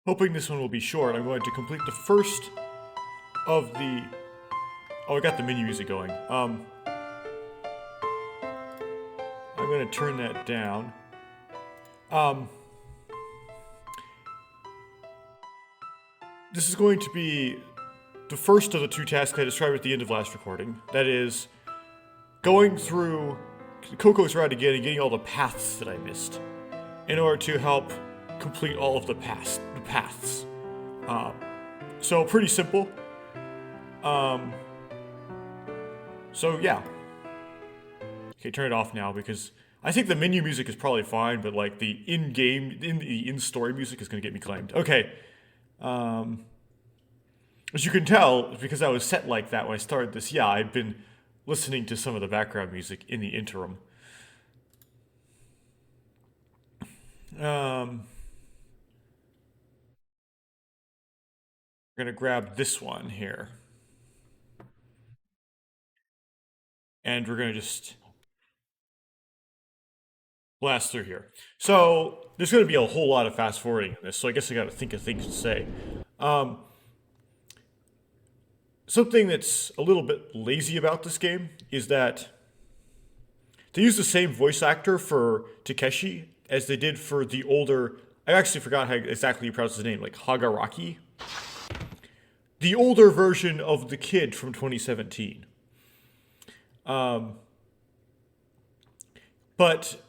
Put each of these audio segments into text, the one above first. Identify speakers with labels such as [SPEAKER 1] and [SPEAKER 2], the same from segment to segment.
[SPEAKER 1] Hoping this one will be short, I'm going to complete the first of the... Oh, I got the menu music going. I'm going to turn that down. This is going to be the first of the two tasks I described at the end of last recording. That is, going through Coco's route again and getting all the paths that I missed in order to help complete all of the paths. So pretty simple. So yeah. Okay, turn it off now because I think the menu music is probably fine, but like the in-story music is going to get me claimed. Okay. As you can tell, because I was set like that when I started this, yeah, I'd been listening to some of the background music in the interim. We're gonna grab this one here. And we're gonna just blast through here. So, there's gonna be a whole lot of fast forwarding in this, so I guess I gotta think of things to say. Something that's a little bit lazy about this game is that they use the same voice actor for Takeshi as they did for the older... I actually forgot how exactly you pronounce his name, like Hagaraki. The older version of the kid from 2017. But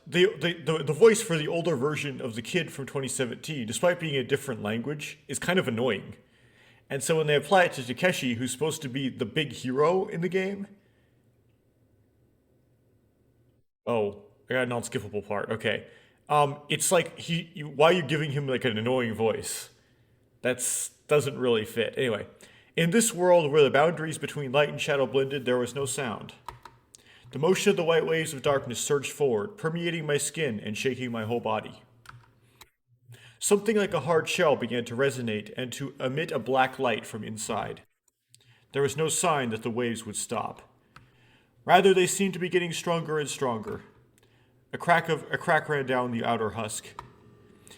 [SPEAKER 1] the voice for the older version of the kid from 2017, despite being a different language, is kind of annoying. And so when they apply it to Takeshi, who's supposed to be the big hero in the game... Oh, I got a non-skippable part. Okay. It's like, why are you giving him like an annoying voice? Doesn't really fit. Anyway, in this world where the boundaries between light and shadow blended, there was no sound. The motion of the white waves of darkness surged forward, permeating my skin and shaking my whole body. Something like a hard shell began to resonate and to emit a black light from inside. There was no sign that the waves would stop. Rather, they seemed to be getting stronger and stronger. A crack ran down the outer husk.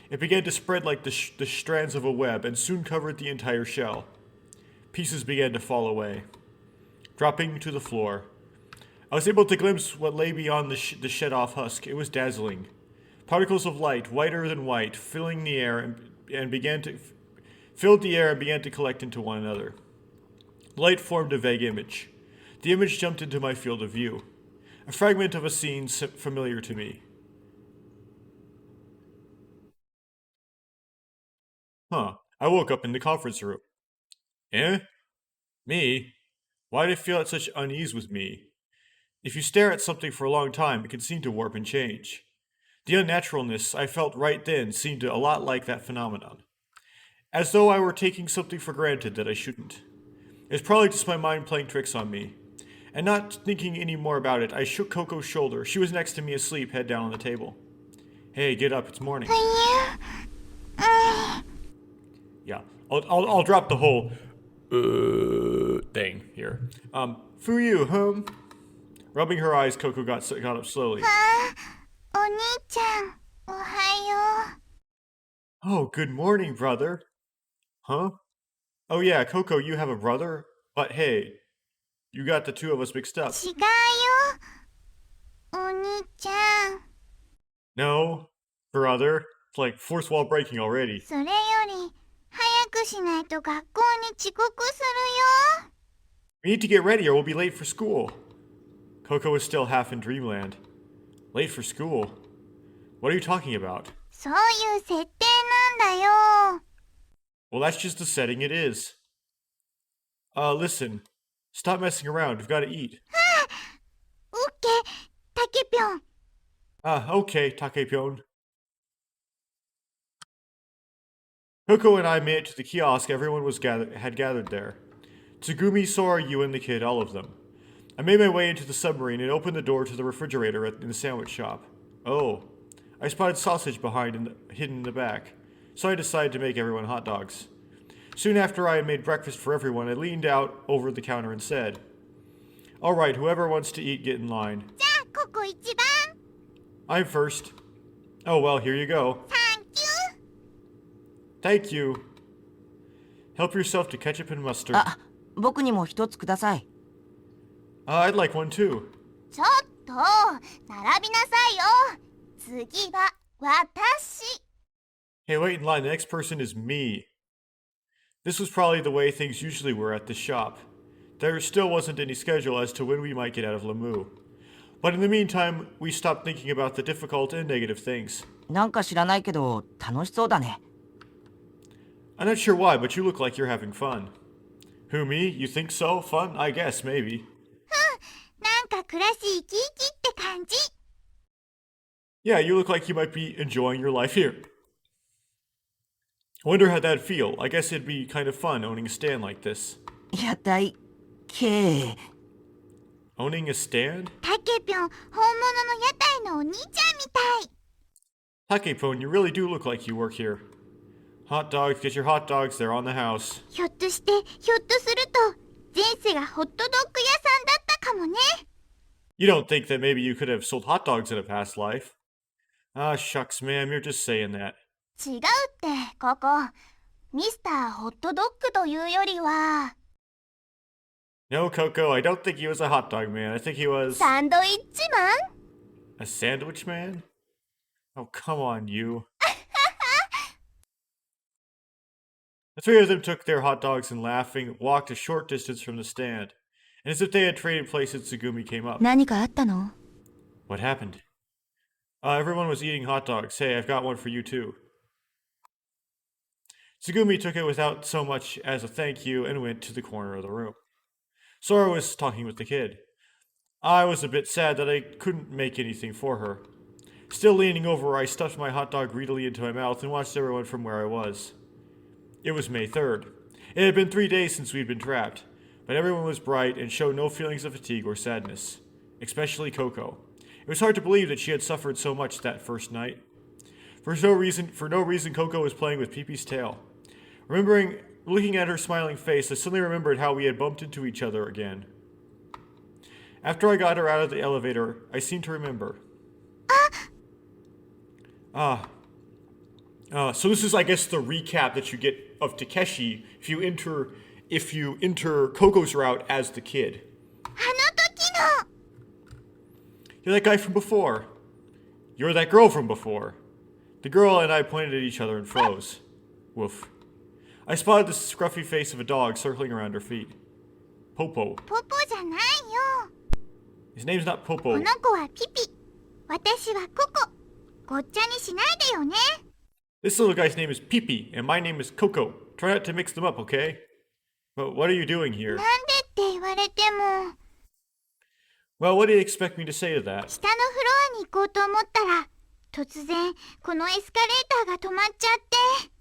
[SPEAKER 1] It began to spread like the strands of a web and soon covered the entire shell. Pieces began to fall away, dropping to the floor. I was able to glimpse what lay beyond the shed-off husk. It was dazzling. Particles of light, whiter than white, filled the air and began to collect into one another. The light formed a vague image. The image jumped into my field of view. A fragment of a scene familiar to me. Huh. I woke up in the conference room. Eh? Me? Why do I feel at such unease with me? If you stare at something for a long time, it can seem to warp and change. The unnaturalness I felt right then seemed a lot like that phenomenon. As though I were taking something for granted that I shouldn't. It was probably just my mind playing tricks on me. And not thinking any more about it, I shook Coco's shoulder. She was next to me asleep, head down on the table. Hey, get up, it's morning. Yeah, I'll drop the whole thing here. Fuyu, Rubbing her eyes, Coco got up slowly. Oh, good morning, brother. Huh? Oh yeah, Coco, you have a brother? But hey, you got the two of us mixed up. No, brother. It's like fourth wall breaking already. We need to get ready or we'll be late for school. Coco is still half in dreamland. Late for school? What are you talking about? Well, that's just the setting it is. Listen. Stop messing around. We've got to eat. Okay, Takepyon. Coco and I made it to the kiosk. Everyone had gathered there. Tsugumi, Sora, you, and the kid, all of them. I made my way into the submarine and opened the door to the refrigerator in the sandwich shop. Oh. I spotted sausage hidden in the back, so I decided to make everyone hot dogs. Soon after I had made breakfast for everyone, I leaned out over the counter and said, Alright, whoever wants to eat, get in line. I'm first. Oh well, here you go. Thank you. Help yourself to ketchup and mustard.
[SPEAKER 2] あ、僕にも一つください。
[SPEAKER 1] I'd like one too.
[SPEAKER 3] ちょっと並びなさいよ。次は私。
[SPEAKER 1] Hey, wait in line. The next person is me. This was probably the way things usually were at the shop. There still wasn't any schedule as to when we might get out of Lamu. But in the meantime, we stopped thinking about the difficult and negative things.
[SPEAKER 2] なんか知らないけど楽しそうだね。
[SPEAKER 1] I'm not sure why, but you look like you're having fun. Who, me? You think so? Fun? I guess, maybe.
[SPEAKER 3] なんか暮らし生き生きって感じ。
[SPEAKER 1] Yeah, you look like you might be enjoying your life here. I wonder how that'd feel. I guess it'd be kind of fun owning a stand like this.
[SPEAKER 2] 屋台系。
[SPEAKER 1] Owning a stand?
[SPEAKER 3] たけぴょん、本物の屋台のお兄ちゃんみたい。
[SPEAKER 1] Takepon, you really do look like you work here. Hot dogs, get your hot dogs, they're on the house.
[SPEAKER 3] ひょっとすると前世がホットドッグ屋さんだったかもね。
[SPEAKER 1] You don't think that maybe you could have sold hot dogs in a past life? Ah, shucks, ma'am, you're just saying that.
[SPEAKER 3] 違うってここミスターホットドッグというよりは
[SPEAKER 1] No, Coco, I don't think he was a hot dog man. I think he was...
[SPEAKER 3] サンドイッチマン。
[SPEAKER 1] A sandwich man? Oh, come on, you. The three of them took their hot dogs and, laughing, walked a short distance from the stand. And as if they had traded places, Tsugumi came up.
[SPEAKER 3] 何かあったの？
[SPEAKER 1] What happened? Everyone was eating hot dogs. Hey, I've got one for you too. Tsugumi took it without so much as a thank you and went to the corner of the room. Sora was talking with the kid. I was a bit sad that I couldn't make anything for her. Still leaning over, I stuffed my hot dog greedily into my mouth and watched everyone from where I was. It was May 3rd. It had been 3 days since we'd been trapped, but everyone was bright and showed no feelings of fatigue or sadness, especially Coco. It was hard to believe that she had suffered so much that first night. For no reason, Coco was playing with Pee-Pee's tail. Looking at her smiling face, I suddenly remembered how we had bumped into each other again. After I got her out of the elevator, I seemed to remember. So this is, I guess, the recap that you get of Takeshi if you enter Coco's route as the kid.
[SPEAKER 3] あの時の
[SPEAKER 1] You're that guy from before. You're that girl from before. The girl and I pointed at each other and froze. Woof. I spotted the scruffy face of a dog circling around her feet. Popo.
[SPEAKER 3] ポポじゃないよ。
[SPEAKER 1] His name's not
[SPEAKER 3] こ
[SPEAKER 1] Popo.
[SPEAKER 3] の子はピピ。私はココ。ごっちゃにしないでよね。
[SPEAKER 1] This little guy's name is Pee-Pee, and my name is Coco. Try not to mix them up, okay? But what are you doing here?
[SPEAKER 3] なんでって言われても
[SPEAKER 1] Well, what do you expect me to say to that?
[SPEAKER 3] 下のフロアに行こうと思ったら突然このエスカレーターが止まっちゃって。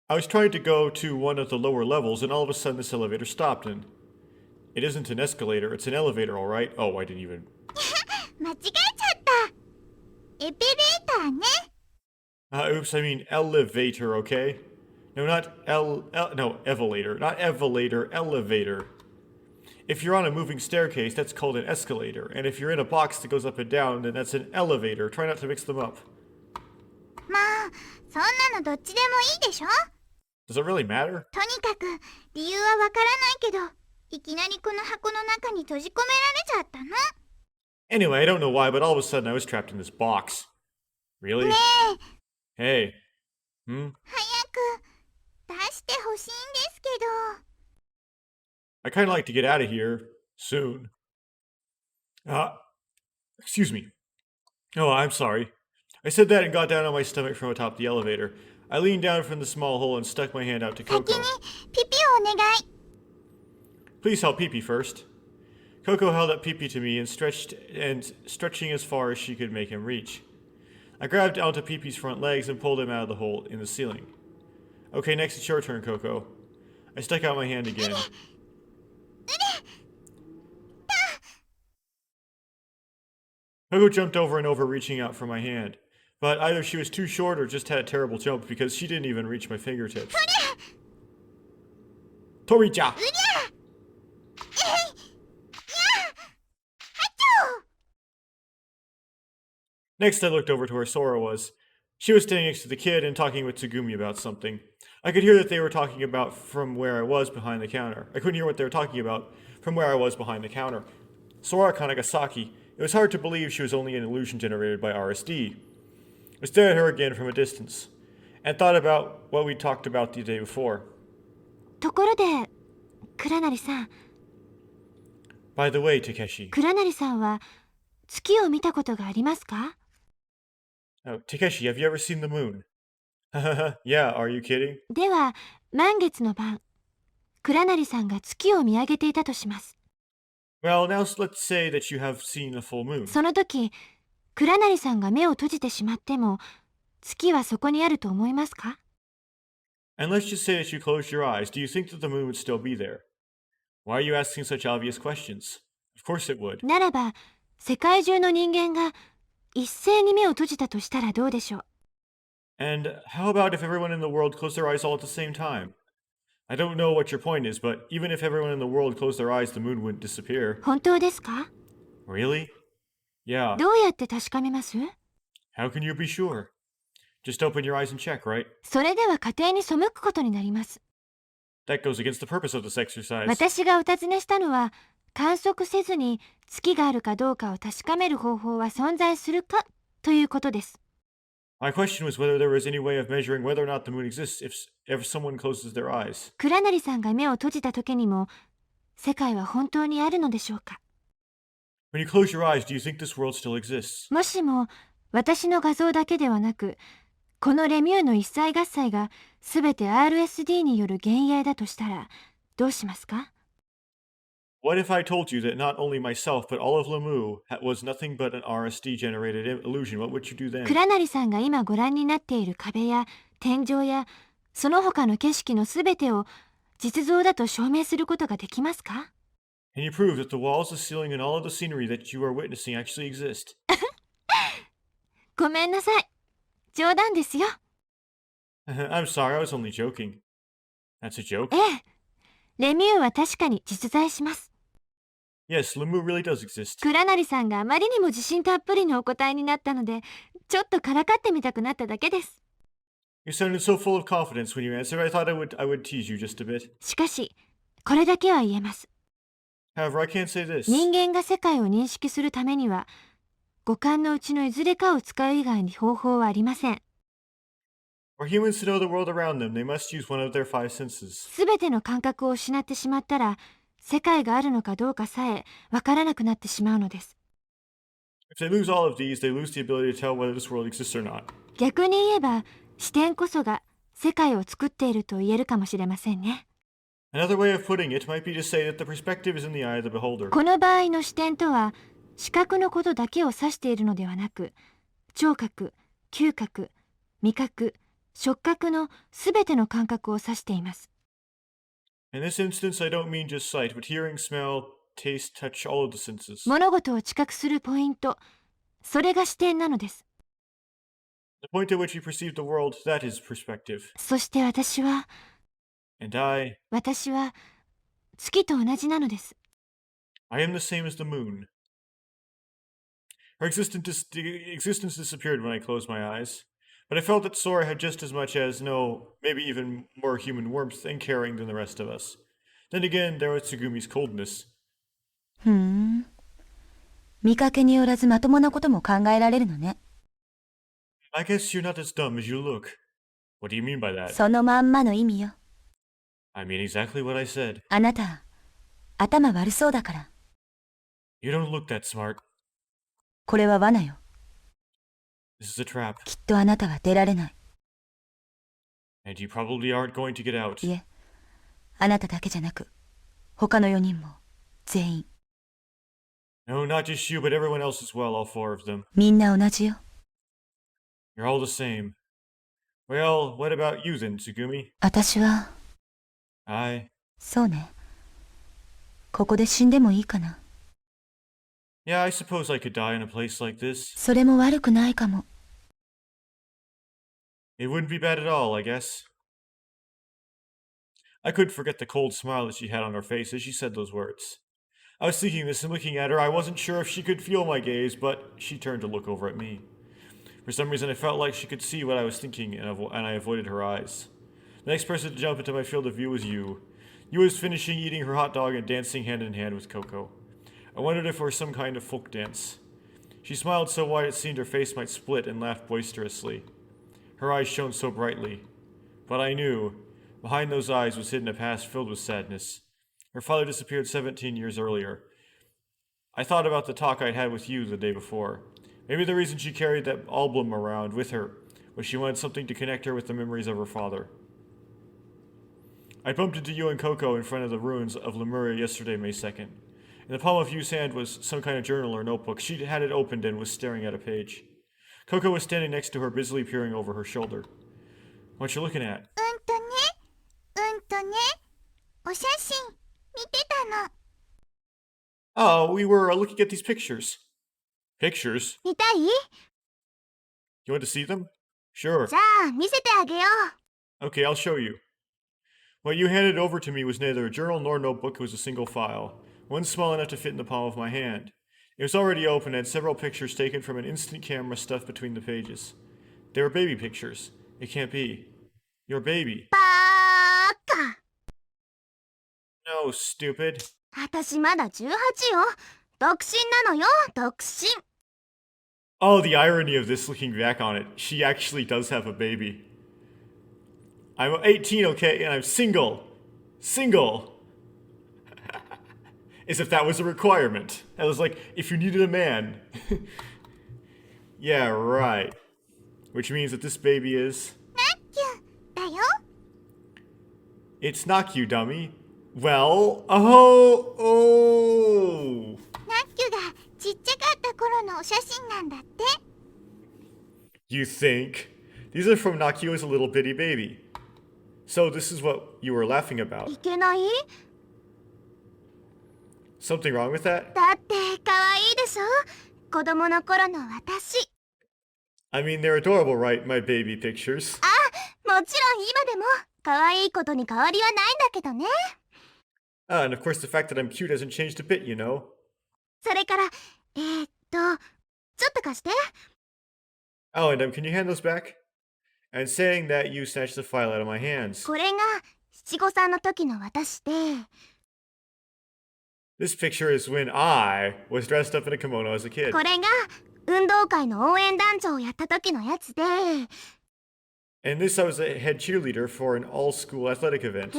[SPEAKER 1] I was trying to go to one of the lower levels, and all of a sudden this elevator stopped, and... It isn't an escalator, it's an elevator, alright? Oh, I didn't even...
[SPEAKER 3] 間違えちゃった。エペレーターね。
[SPEAKER 1] Oops, I mean elevator, okay? No, not no, evelator. Not evelator, elevator. If you're on a moving staircase, that's called an escalator. And if you're in a box that goes up and down, then that's an elevator. Try not to mix them up.
[SPEAKER 3] まあそんなのどっちでもいいでしょ。
[SPEAKER 1] Does it really matter?
[SPEAKER 3] とにかく理由はわからないけどいきなりこの箱の中に閉じ込められちゃったの。
[SPEAKER 1] Anyway, I don't know why, but all of a sudden I was trapped in this box. Really?
[SPEAKER 3] ねえ
[SPEAKER 1] Hey. Hmm?
[SPEAKER 3] 早く出してほしいんですけど。
[SPEAKER 1] I kind of like to get out of here soon. Excuse me. Oh, I'm sorry. I said that and got down on my stomach from atop the elevator. I leaned down from the small hole and stuck my hand out to
[SPEAKER 3] 先
[SPEAKER 1] Coco.
[SPEAKER 3] にピピをお願い。
[SPEAKER 1] Please help Pee-Pee first. Coco held up Pee-Pee to me and stretching as far as she could make him reach. I grabbed onto Pee-Pee's front legs and pulled him out of the hole in the ceiling. Okay, next it's your turn, Coco. I stuck out my hand again. Coco jumped over and over, reaching out for my hand. But either she was too short or just had a terrible jump because she didn't even reach my fingertips. Toricha!
[SPEAKER 3] うりゃえいやあちょ
[SPEAKER 1] Next, I looked over to where Sora was. She was standing next to the kid and talking with Tsugumi about something. I could hear that they were talking about from where I was behind the counter. I couldn't hear what they were talking about from where I was behind the counter. Sora Kanagasaki. It was hard to believe she was only an illusion generated by RSD. I stared at her again from a distance, and thought about what we talked about the day before.
[SPEAKER 3] ところで、倉成さん、
[SPEAKER 1] By the way, Takeshi.
[SPEAKER 3] 倉成さんは月を見たことがありますか？
[SPEAKER 1] Oh, Takeshi, have you ever seen the moon? Yeah, are you kidding?
[SPEAKER 3] では、満月の晩、倉成さんが月を見上げていたとします。
[SPEAKER 1] Well, now let's say that you have seen a full moon.
[SPEAKER 3] その時、倉成さんが目を閉じてしまっても、月はそこにあると思いますか？
[SPEAKER 1] And let's just say that you closed your eyes. Do you think that the moon would still be there? Why are you asking such obvious questions? Of course it would.
[SPEAKER 3] ならば、世界中の人間が一斉に目を閉じたとしたらどうでしょう？
[SPEAKER 1] And how about if everyone in the world closed their eyes all at the same time? I don't know what your point is, but even if everyone in the world closed their eyes, the moon wouldn't disappear.
[SPEAKER 3] 本当ですか？
[SPEAKER 1] Really? Yeah.
[SPEAKER 3] どうやって確かめます？
[SPEAKER 1] How can you be sure? Just open your eyes and check, right?
[SPEAKER 3] それでは家庭に背くことになります。
[SPEAKER 1] That goes against the purpose of this exercise.
[SPEAKER 3] 私がお尋ねしたのは、観測せずに月があるかどうかを確かめる方法は存在するかということです。
[SPEAKER 1] My question was whether there was any way of measuring whether or not the moon exists if someone closes their eyes.
[SPEAKER 3] 倉成さんが目を閉じた時にも、世界は本当にあるのでしょうか？
[SPEAKER 1] When you close your eyes, do you think this world still exists?
[SPEAKER 3] もしも私の画像だけではなく、このレミューの一切合切がすべて RSD による幻影だとしたらどうしますか？
[SPEAKER 1] What if I told you that not only myself, but all of Lemu was nothing but an RSD-generated illusion? What would you do then?
[SPEAKER 3] 倉成さんが今ご覧になっている壁や天井やその他の景色のすべてを実像だと証明することができますか？
[SPEAKER 1] Can you prove that the walls, the ceiling, and all of the scenery that you are witnessing actually exist?
[SPEAKER 3] ごめんなさい。冗談ですよ。
[SPEAKER 1] I'm sorry, I was only joking. That's a joke?
[SPEAKER 3] ええ。レミューは確かに実在します。
[SPEAKER 1] Yes, Lemu really does exist.
[SPEAKER 3] 倉成さんがあまりにも自信たっぷりのお答えになったので、ちょっとからかってみたくなっただけです。
[SPEAKER 1] You sounded so full of confidence when you answered. I thought I would tease you just a bit.
[SPEAKER 3] しかし、これだけは言えます。
[SPEAKER 1] However, I can't say this.
[SPEAKER 3] 人間が世界を認識するためには、五感のうちのいずれかを使う以外に方法はありません。
[SPEAKER 1] For humans to know the world around them, they must use one of their five senses.
[SPEAKER 3] すべての感覚を失ってしまったら、世界があるのかどうかさえわからなくなってしまうのです。
[SPEAKER 1] If they lose all of these, they lose the ability to tell whether this world exists or not.
[SPEAKER 3] 逆に言えば、視点こそが世界を作っていると言えるかもしれませんね。
[SPEAKER 1] Another way of putting it might be to say that the perspective is in the eye of the beholder.
[SPEAKER 3] この場合の視点とは、視覚のことだけを指しているのではなく、聴覚、嗅覚、味覚、触覚のすべての感覚を指しています。
[SPEAKER 1] In this instance, I don't mean just sight, but hearing, smell, taste, touch, all of the senses.
[SPEAKER 3] 物事を知覚するポイント、それが視点なのです。
[SPEAKER 1] The point at which you perceive the world, that is perspective.
[SPEAKER 3] そして私は
[SPEAKER 1] And
[SPEAKER 3] 月と同じなのです。
[SPEAKER 1] I am the same as the moon. Her existence disappeared when I closed my eyes, but I felt that Sora had just as much as, no, maybe even more human warmth and caring than the rest of us. Then again, there was Tsugumi's coldness.
[SPEAKER 4] ふーん。見かけによらずまともなことも考えられるのね。
[SPEAKER 1] I guess you're not as dumb as you look. What do you mean by that?
[SPEAKER 4] そのまんまの意味よ。
[SPEAKER 1] I mean exactly what I said.
[SPEAKER 4] あなた、頭悪そうだから。
[SPEAKER 1] You don't look that smart.
[SPEAKER 4] これは罠よ。
[SPEAKER 1] This is a trap.
[SPEAKER 4] きっとあなたは出られない。
[SPEAKER 1] And you probably aren't going to get out.
[SPEAKER 4] いえ、あなただけじゃなく、他の4人も、全員。
[SPEAKER 1] No, not just you, but everyone else as well, all four of them.
[SPEAKER 4] みんな同じよ。
[SPEAKER 1] You're all the same. Well, what about you then, Tsugumi?
[SPEAKER 4] 私は、そうね。ここで死んでもいいかな。
[SPEAKER 1] Yeah, I suppose I could die in a place like this.
[SPEAKER 4] それも悪くないかも。
[SPEAKER 1] It wouldn't be bad at all, I guess. I couldn't forget the cold smile that she had on her face as she said those words. I was thinking this and looking at her. I wasn't sure if she could feel my gaze, but she turned to look over at me. For some reason, I felt like she could see what I was thinking, and I avoided her eyes. The next person to jump into my field of view was you. You was finishing eating her hot dog and dancing hand in hand with Coco. I wondered if it were some kind of folk dance. She smiled so wide it seemed her face might split and laughed boisterously. Her eyes shone so brightly. But I knew, behind those eyes was hidden a past filled with sadness. Her father disappeared 17 years earlier. I thought about the talk I'd had with you the day before. Maybe the reason she carried that album around with her was she wanted something to connect her with the memories of her father. I bumped into you and Coco in front of the ruins of Lemuria yesterday, May 2nd. In the palm of Yu's hand was some kind of journal or notebook. She had it opened and was staring at a page. Coco was standing next to her, busily peering over her shoulder. What you looking at?
[SPEAKER 5] お写真見てたの。
[SPEAKER 1] Oh, we were looking at these pictures. Pictures?
[SPEAKER 5] 見たい？
[SPEAKER 1] You want to see them? Sure.
[SPEAKER 5] じゃあ見せてあげよう。
[SPEAKER 1] Okay, I'll show you. What you handed over to me was neither a journal nor notebook. It was a single file, one small enough to fit in the palm of my hand. It was already open and had several pictures taken from an instant camera stuffed between the pages. They were baby pictures. It can't be. Your baby.
[SPEAKER 5] バーカ。
[SPEAKER 1] No, stupid.
[SPEAKER 5] 私まだ18よ。独身なのよ、独身。
[SPEAKER 1] Oh, the irony of this looking back on it. She actually does have a baby. I'm 18, okay, and I'm single. Single. As if that was a requirement. I was like, if you needed a man. Yeah, right. Which means that this baby is...
[SPEAKER 5] ナッキュだよ。
[SPEAKER 1] It's not you, dummy. Well, oh.
[SPEAKER 5] ナッキュがちっちゃかった頃のお写真なんだって。
[SPEAKER 1] You think? These are from Nakio as a little bitty baby. So this is what you were laughing about.
[SPEAKER 5] いけない？
[SPEAKER 1] Something wrong with that?
[SPEAKER 5] だって可愛いでしょ？子供の頃の私。
[SPEAKER 1] I mean, they're adorable, right? My baby pictures.
[SPEAKER 5] もちろん今でも可愛いことに変わりはないんだけどね。
[SPEAKER 1] And of course the fact that I'm cute hasn't changed a bit, you know?
[SPEAKER 5] それから、ちょっと貸して。
[SPEAKER 1] Oh, and can you hand those back? And saying that, you snatched the file out of my hands.
[SPEAKER 5] これが七五三の時の私で。
[SPEAKER 1] This picture is when I was dressed up in a kimono as a kid.
[SPEAKER 5] これが運動会の応援団長をやった時のやつで。
[SPEAKER 1] And this, I was a head cheerleader for an all-school athletic event.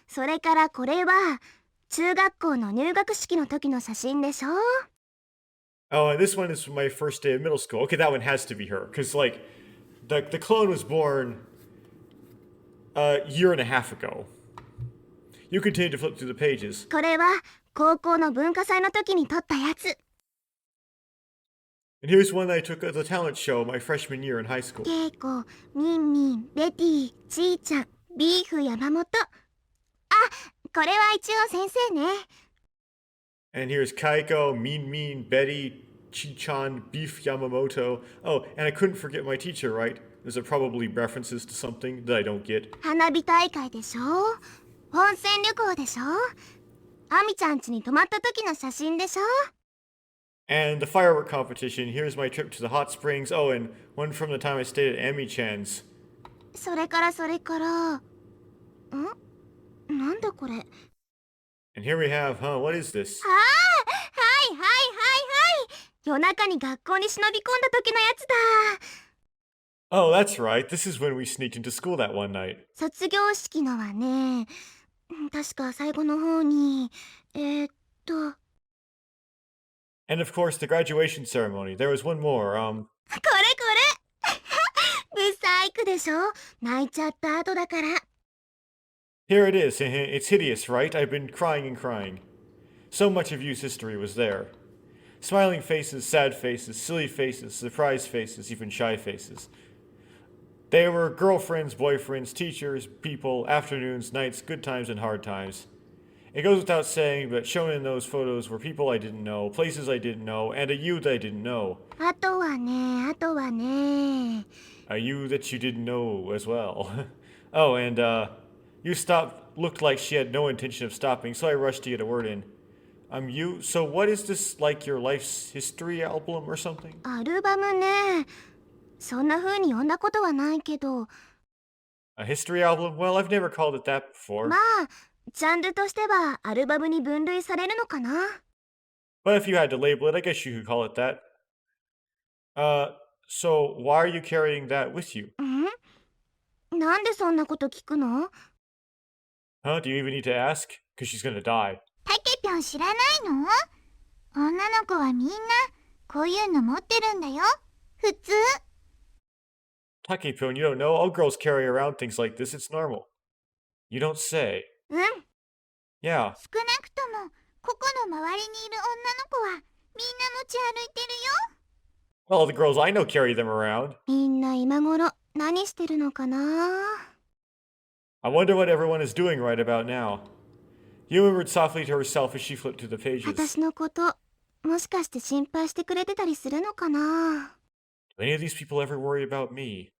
[SPEAKER 5] それからこれは中学校の入学式の時の写真でしょ？
[SPEAKER 1] Oh, and this one is from my first day of middle school. Okay, that one has to be her. Because, like, the clone was born a year and a half ago. You continue to flip through the pages.
[SPEAKER 5] これは高校の文化祭の時に撮ったやつ。
[SPEAKER 1] And here's one that I took at the talent show my freshman year in high school.
[SPEAKER 5] ケイコ、ミンミン、ベティ、ちーちゃん、ビーフ山本。これは一応先生ね。
[SPEAKER 1] And here's Kaiko, Mean, Betty, Chi-chan, Beef Yamamoto. Oh, and I couldn't forget my teacher, right? Those are probably references to something that I don't get.
[SPEAKER 5] 花火大会でしょ？温泉旅行でしょ？アミちゃん家に泊まった時の写真でしょ？
[SPEAKER 1] And the firework competition. Here's my trip to the hot springs. Oh, and one from the time I stayed at Ami-chan's.
[SPEAKER 5] それからなんだこれ？
[SPEAKER 1] And here we have, what is this?
[SPEAKER 5] はい夜中に学校に忍び込んだ時のやつだ。
[SPEAKER 1] Oh, that's right. This is when we sneaked into school that one night.
[SPEAKER 5] 卒業式のはね、確か最後の方に、
[SPEAKER 1] And of course, the graduation ceremony. There was one more,
[SPEAKER 5] これブサイクでしょ？泣いちゃった後だから。
[SPEAKER 1] Here it is. It's hideous, right? I've been crying and crying. So much of you's history was there. Smiling faces, sad faces, silly faces, surprised faces, even shy faces. They were girlfriends, boyfriends, teachers, people, afternoons, nights, good times and hard times. It goes without saying, but shown in those photos were people I didn't know, places I didn't know, and a you that I didn't know.
[SPEAKER 5] あとはね。
[SPEAKER 1] A you that you didn't know as well. Oh, and, you looked like she had no intention of stopping, so I rushed to get a word in. You. So what is this, like your life's history album or something?
[SPEAKER 5] アルバムね。そんな風に呼んだことはないけど、
[SPEAKER 1] A history album? Well, I've never called it that before.
[SPEAKER 5] まあ、ジャンルとしてはアルバムに分類されるのかな。
[SPEAKER 1] But if you had to label it, I guess you could call it that. So why are you carrying that with you?
[SPEAKER 5] なんでそんなこと聞くの？
[SPEAKER 1] Huh? Do you even need to ask? Because she's gonna die.
[SPEAKER 5] タケピョン知らないの？女の子はみんなこういうの持ってるんだよ。普通。
[SPEAKER 1] Takepyon, you don't know? All girls carry around things like this. It's normal. You don't say.
[SPEAKER 5] うん。
[SPEAKER 1] Yeah.
[SPEAKER 5] 少なくともここの周りにいる女の子はみんな持ち歩いてるよ。
[SPEAKER 1] Well, the girls I know carry them around.
[SPEAKER 5] みんな今頃何してるのかな？
[SPEAKER 1] I wonder what everyone is doing right about now. You murmured softly to herself as she flipped through the pages.
[SPEAKER 5] 私のこともしかして心配してくれてたりするのかな？
[SPEAKER 1] Do any of these people ever worry about me?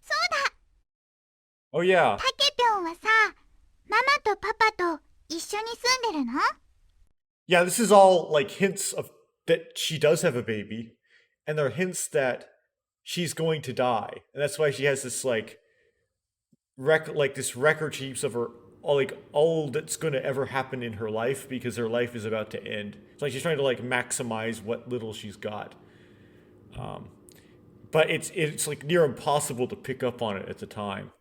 [SPEAKER 5] そうだ。
[SPEAKER 1] Oh yeah.
[SPEAKER 5] タケピョンはさ、ママとパパと一緒に住んでるの？
[SPEAKER 1] Yeah, this is all like hints of that she does have a baby, and there are hints that she's going to die, and that's why she has this like this record heaps of her all that's going to ever happen in her life because her life is about to end. It's like she's trying to like maximize what little she's got. But it's like near impossible to pick up on it at the time.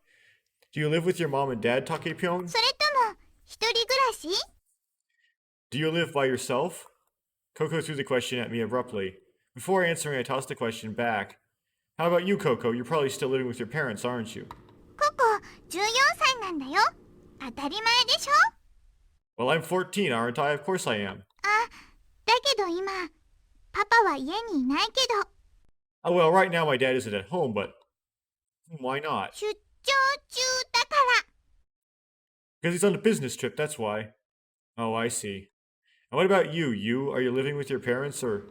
[SPEAKER 1] Do you live with your mom and dad, Takepyon?
[SPEAKER 5] それとも一人暮らし？
[SPEAKER 1] Do you live by yourself? Coco threw the question at me abruptly. Before answering, I tossed the question back. How about you, Coco? You're probably still living with your parents, aren't you?
[SPEAKER 5] ココ14歳なんだよ。当たり前でしょ？
[SPEAKER 1] Well, I'm 14, aren't I? Of course I am.
[SPEAKER 5] あ、だけど今パパは家にいないけど。
[SPEAKER 1] Oh, well, right now my dad isn't at home, but why not?
[SPEAKER 5] 出張中だから。
[SPEAKER 1] Because he's on a business trip, that's why. Oh, I see. And what about you? Are you living with your parents or...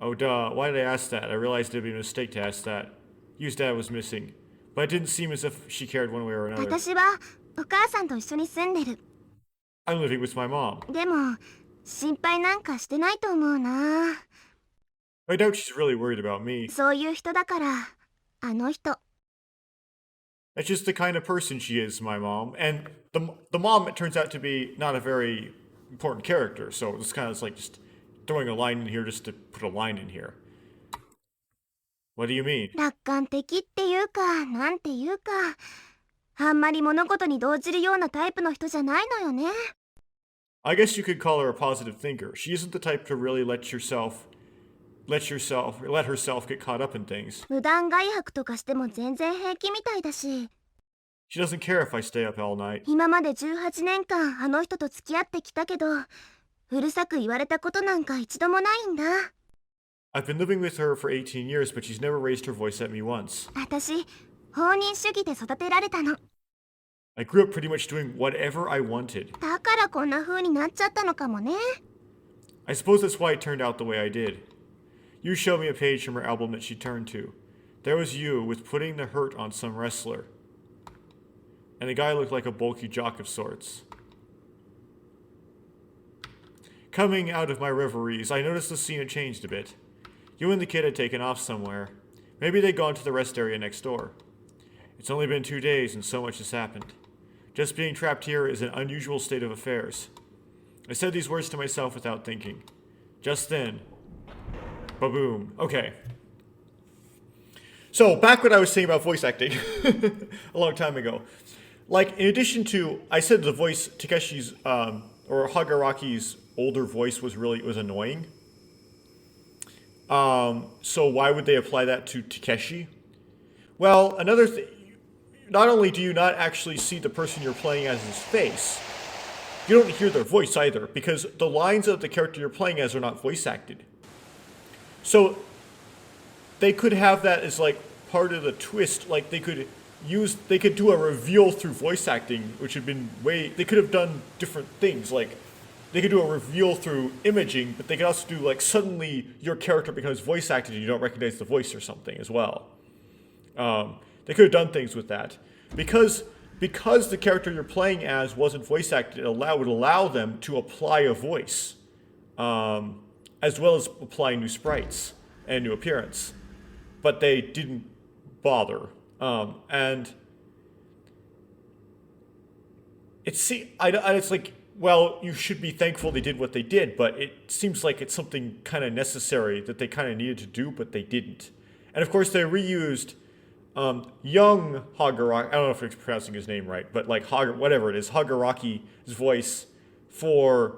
[SPEAKER 1] Oh, duh, why did I ask that? I realized it'd be a mistake to ask that. Yu's dad was missing. But it didn't seem as if she cared one way or another.
[SPEAKER 5] 私はお母さんと一緒に住んでる。
[SPEAKER 1] I'm living with my mom.
[SPEAKER 5] でも心配なんかしてないと思うな。
[SPEAKER 1] I doubt she's really worried about me.
[SPEAKER 5] そういう人だから、あの人。
[SPEAKER 1] That's just the kind of person she is, my mom. And the mom, it turns out to be not a very important character, so it's kind of like just throwing a line in here just to put a line in here. What do you mean?
[SPEAKER 5] 楽観的っていうか、なんていうか、あんまり物事に動じるようなタイプの人じゃないのよね。
[SPEAKER 1] I guess you could call her a positive thinker. She isn't the type to really let herself get caught up in things.
[SPEAKER 5] 無断外泊とかしても全然平気みたいだし、
[SPEAKER 1] She doesn't care if I stay up all night.
[SPEAKER 5] 今まで18年間あの人と付き合ってきたけど、うるさく言われたことなんか一度もないんだ。
[SPEAKER 1] I've been living with her for 18 years, but she's never raised her voice at me once.
[SPEAKER 5] 私、放任主義で育てられたの。
[SPEAKER 1] I grew up pretty much doing whatever I wanted.
[SPEAKER 5] だからこんな風になっちゃったのかもね。
[SPEAKER 1] I suppose that's why it turned out the way I did. You showed me a page from her album that she turned to. There was you with putting the hurt on some wrestler. And the guy looked like a bulky jock of sorts. Coming out of my reveries, I noticed the scene had changed a bit. You and the kid had taken off somewhere. Maybe they'd gone to the rest area next door. It's only been 2 days and so much has happened. Just being trapped here is an unusual state of affairs. I said these words to myself without thinking. Just then, ba-boom. Okay. So, back what I was saying about voice acting a long time ago. Like, in addition to, I said the voice, Takeshi's, or Hagaraki's older voice was annoying. So why would they apply that to Takeshi? Well, another thing, not only do you not actually see the person you're playing as his face, you don't hear their voice either, because the lines of the character you're playing as are not voice acted. So they could have that as like part of the twist, like they could do a reveal through voice acting, which had been they could have done different things, like they could do a reveal through imaging, but they could also do like suddenly your character becomes voice acted and you don't recognize the voice or something as well. They could have done things with that. Because the character you're playing as wasn't voice acted, it would allow them to apply a voice. as well as applying new sprites and new appearance. But they didn't bother. And it's like, well, you should be thankful they did what they did, but it seems like it's something kind of necessary that they kind of needed to do, but they didn't. And of course, they reused young Hagaraki. I don't know if I'm pronouncing his name right, but like whatever it is, Hagaraki's voice for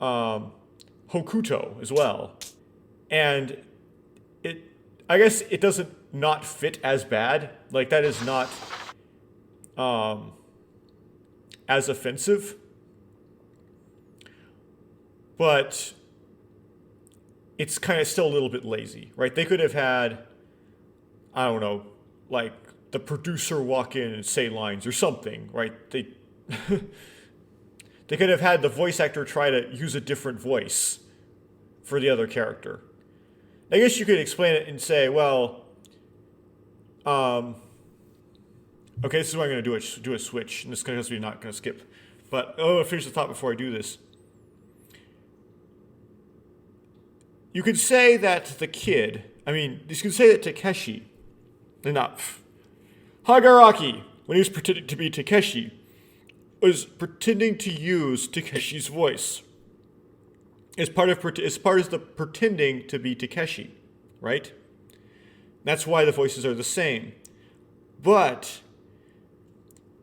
[SPEAKER 1] Hokuto as well. And I guess it doesn't not fit as bad. Like, that is not as offensive. But it's kind of still a little bit lazy, right? They could have had, I don't know, like the producer walk in and say lines or something, right? They could have had the voice actor try to use a different voice for the other character. I guess you could explain it and say, well, okay, this is what I'm going to do a switch, and this is going to be not going to skip. But I'm going to finish the thought before I do this. You could say that you could say that Takeshi, Hagaraki, when he was pretending to be Takeshi, was pretending to use Takeshi's voice. As part of the pretending to be Takeshi, right? That's why the voices are the same. But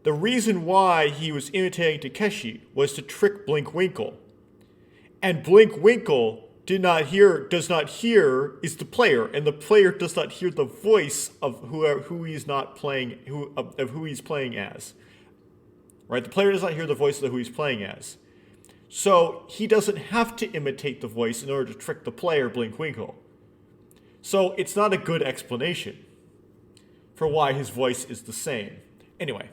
[SPEAKER 1] the reason why he was imitating Takeshi was to trick Blinkwinkle. And Blinkwinkle does not hear is the player, and the player does not hear the voice of who he's playing as. Right? The player does not hear the voice of who he's playing as. So he doesn't have to imitate the voice in order to trick the player, Blinkwinkle. So it's not a good explanation for why his voice is the same. Anyway,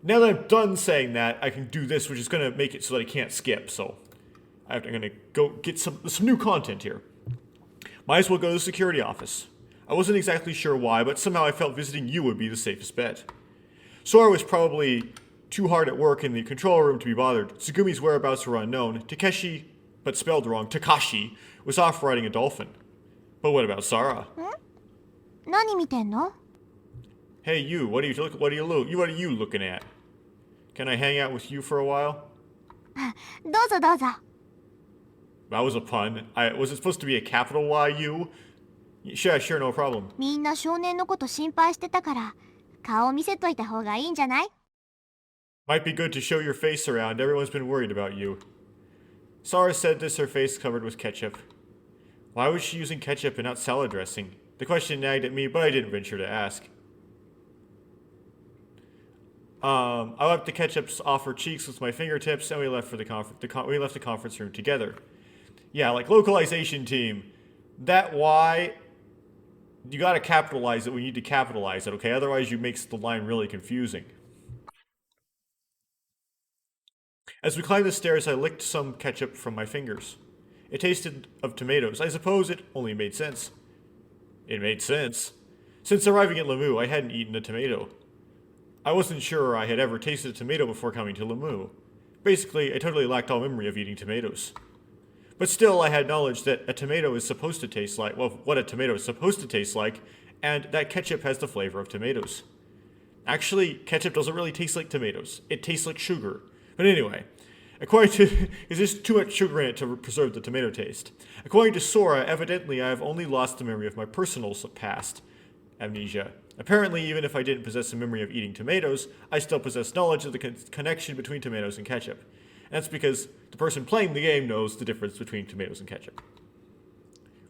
[SPEAKER 1] now that I'm done saying that, I can do this, which is going to make it so that I can't skip. So I'm going to go get some new content here. Might as well go to the security office. I wasn't exactly sure why, but somehow I felt visiting you would be the safest bet. Sora was probably too hard at work in the control room to be bothered. Tsugumi's whereabouts were unknown. Takeshi, but spelled wrong, Takashi, was off riding a dolphin. But what about Sara?
[SPEAKER 5] 何見てんの?
[SPEAKER 1] Hey you, what are you looking at? Can I hang out with you for a while?
[SPEAKER 5] どうぞどうぞ.
[SPEAKER 1] That was a pun. Was it supposed to be a capital Y-U? Sure, no problem.
[SPEAKER 5] みんな少年のこと心配してたから、顔見せといた方がいいんじゃない?
[SPEAKER 1] Might be good to show your face around. Everyone's been worried about you. Sara said this, her face covered with ketchup. Why was she using ketchup and not salad dressing? The question nagged at me, but I didn't venture to ask. I wiped the ketchup off her cheeks with my fingertips, and we left the conference room together. Yeah, like localization team. That Y, you gotta capitalize it when you need to capitalize it, okay? Otherwise, you makes the line really confusing. As we climbed the stairs, I licked some ketchup from my fingers. It tasted of tomatoes. I suppose it only made sense. It made sense. Since arriving at Lamu, I hadn't eaten a tomato. I wasn't sure I had ever tasted a tomato before coming to Lamu. Basically, I totally lacked all memory of eating tomatoes. But still, I had knowledge that a tomato is supposed to taste like, well, what a tomato is supposed to taste like, and that ketchup has the flavor of tomatoes. Actually, ketchup doesn't really taste like tomatoes. It tastes like sugar. But anyway, there's too much sugar in it to preserve the tomato taste. According to Sora, evidently I have only lost the memory of my personal past. Amnesia. Apparently, even if I didn't possess a memory of eating tomatoes, I still possess knowledge of the connection between tomatoes and ketchup. And that's because the person playing the game knows the difference between tomatoes and ketchup.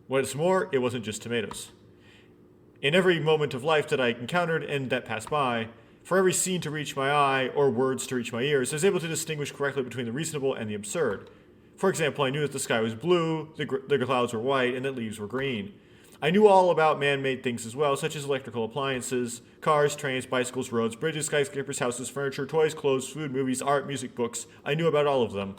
[SPEAKER 1] What's more, it wasn't just tomatoes. In every moment of life that I encountered and that passed by, for every scene to reach my eye or words to reach my ears, I was able to distinguish correctly between the reasonable and the absurd. For example, I knew that the sky was blue, the clouds were white, and that leaves were green. I knew all about man-made things as well, such as electrical appliances, cars, trains, bicycles, roads, bridges, skyscrapers, houses, furniture, toys, clothes, food, movies, art, music, books. I knew about all of them.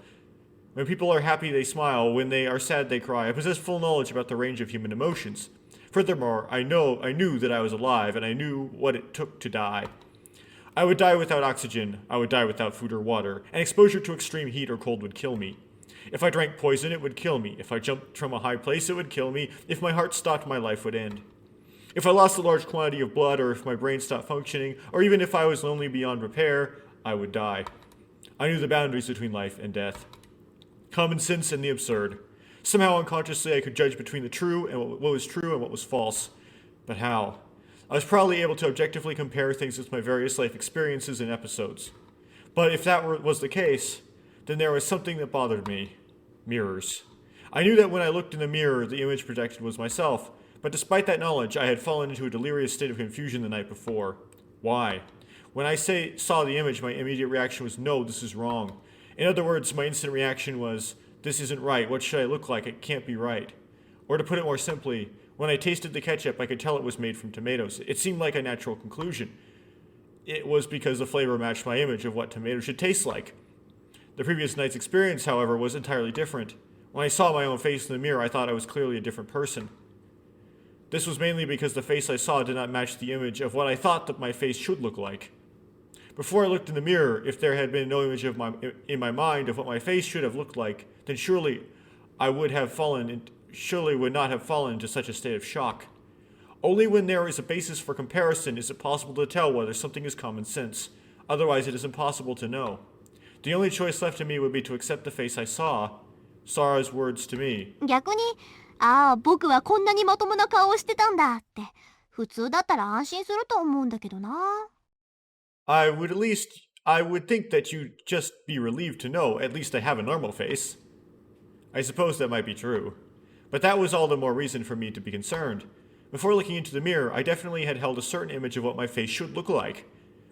[SPEAKER 1] When people are happy, they smile. When they are sad, they cry. I possess full knowledge about the range of human emotions. Furthermore, I knew that I was alive, and I knew what it took to die. I would die without oxygen, I would die without food or water, and exposure to extreme heat or cold would kill me. If I drank poison, it would kill me. If I jumped from a high place, it would kill me. If my heart stopped, my life would end. If I lost a large quantity of blood, or if my brain stopped functioning, or even if I was lonely beyond repair, I would die. I knew the boundaries between life and death. Common sense and the absurd. Somehow unconsciously I could judge between the true and what was true and what was false. But how? I was probably able to objectively compare things with my various life experiences and episodes. But if that was the case, then there was something that bothered me. Mirrors. I knew that when I looked in the mirror, the image projected was myself, but despite that knowledge, I had fallen into a delirious state of confusion the night before. Why? When I saw the image, my immediate reaction was, no, this is wrong. In other words, my instant reaction was, this isn't right, what should I look like, it can't be right. Or to put it more simply, when I tasted the ketchup, I could tell it was made from tomatoes. It seemed like a natural conclusion. It was because the flavor matched my image of what tomatoes should taste like. The previous night's experience, however, was entirely different. When I saw my own face in the mirror, I thought I was clearly a different person. This was mainly because the face I saw did not match the image of what I thought that my face should look like. Before I looked in the mirror, if there had been no image in my mind of what my face should have looked like, then surely I would not have fallen into such a state of shock. Only when there is a basis for comparison is it possible to tell whether something is common sense. Otherwise, it is impossible to know. The only choice left to me would be to accept the face I saw, Sarah's words to me.
[SPEAKER 5] 逆に、ああ、僕はこんなにまともな顔をしてたんだって、普通だったら安心すると思うんだけどな。
[SPEAKER 1] I would think that you'd just be relieved to know at least I have a normal face. I suppose that might be true. But that was all the more reason for me to be concerned. Before looking into the mirror, I definitely had held a certain image of what my face should look like,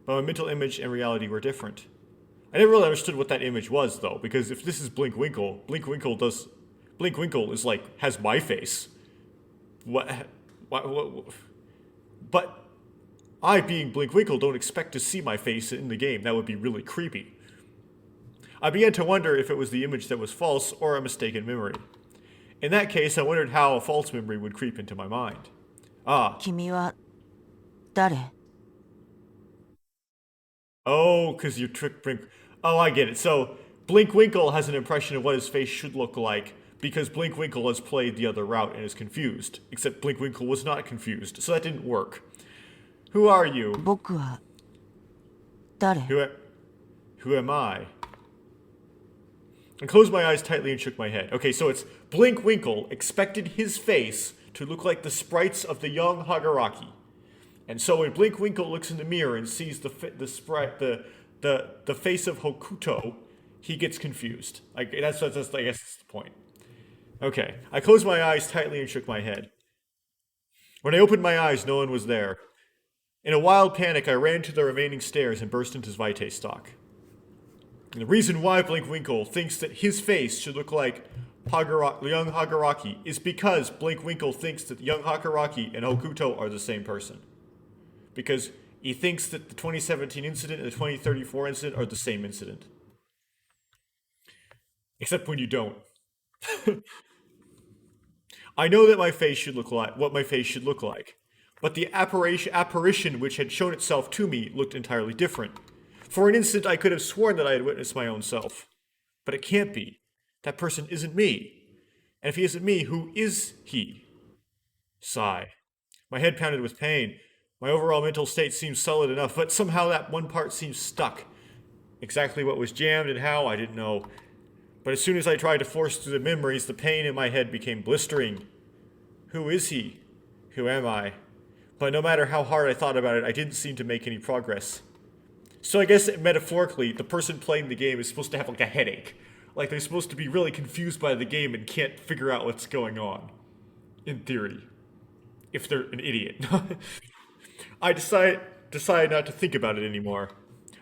[SPEAKER 1] but my mental image and reality were different. I never really understood what that image was, though, because if this is Blinkwinkle, Blinkwinkle is like, has my face. What? But I, being Blinkwinkle, don't expect to see my face in the game. That would be really creepy. I began to wonder if it was the image that was false or a mistaken memory. In that case, I wondered how a false memory would creep into my mind. Ah.
[SPEAKER 2] 君は誰?
[SPEAKER 1] Oh, because you tricked Blink... Oh, I get it. So, Blinkwinkle has an impression of what his face should look like because Blinkwinkle has played the other route and is confused. Except Blinkwinkle was not confused, so that didn't work. Who are you?
[SPEAKER 2] 僕は誰?
[SPEAKER 1] Who am I? I closed my eyes tightly and shook my head. Okay, so it's Blinkwinkle expected his face to look like the sprites of the young Hagaraki. And so when Blinkwinkle looks in the mirror and sees the face of Hokuto, he gets confused. I guess that's the point. Okay, I closed my eyes tightly and shook my head. When I opened my eyes, no one was there. In a wild panic, I ran to the remaining stairs and burst into Vitae stock. And the reason why Blinkwinkle thinks that his face should look like young Hagaraki is because Blinkwinkle thinks that young Hagaraki and Hokuto are the same person. Because he thinks that the 2017 incident and the 2034 incident are the same incident. Except when you don't. I know that my face should look like what my face should look like. But the apparition which had shown itself to me looked entirely different. For an instant, I could have sworn that I had witnessed my own self. But it can't be. That person isn't me. And if he isn't me, who is he? Sigh. My head pounded with pain. My overall mental state seemed solid enough, but somehow that one part seemed stuck. Exactly what was jammed and how, I didn't know. But as soon as I tried to force through the memories, the pain in my head became blistering. Who is he? Who am I? But no matter how hard I thought about it, I didn't seem to make any progress. So I guess metaphorically, the person playing the game is supposed to have like a headache. Like they're supposed to be really confused by the game and can't figure out what's going on. In theory. If they're an idiot. I decided not to think about it anymore.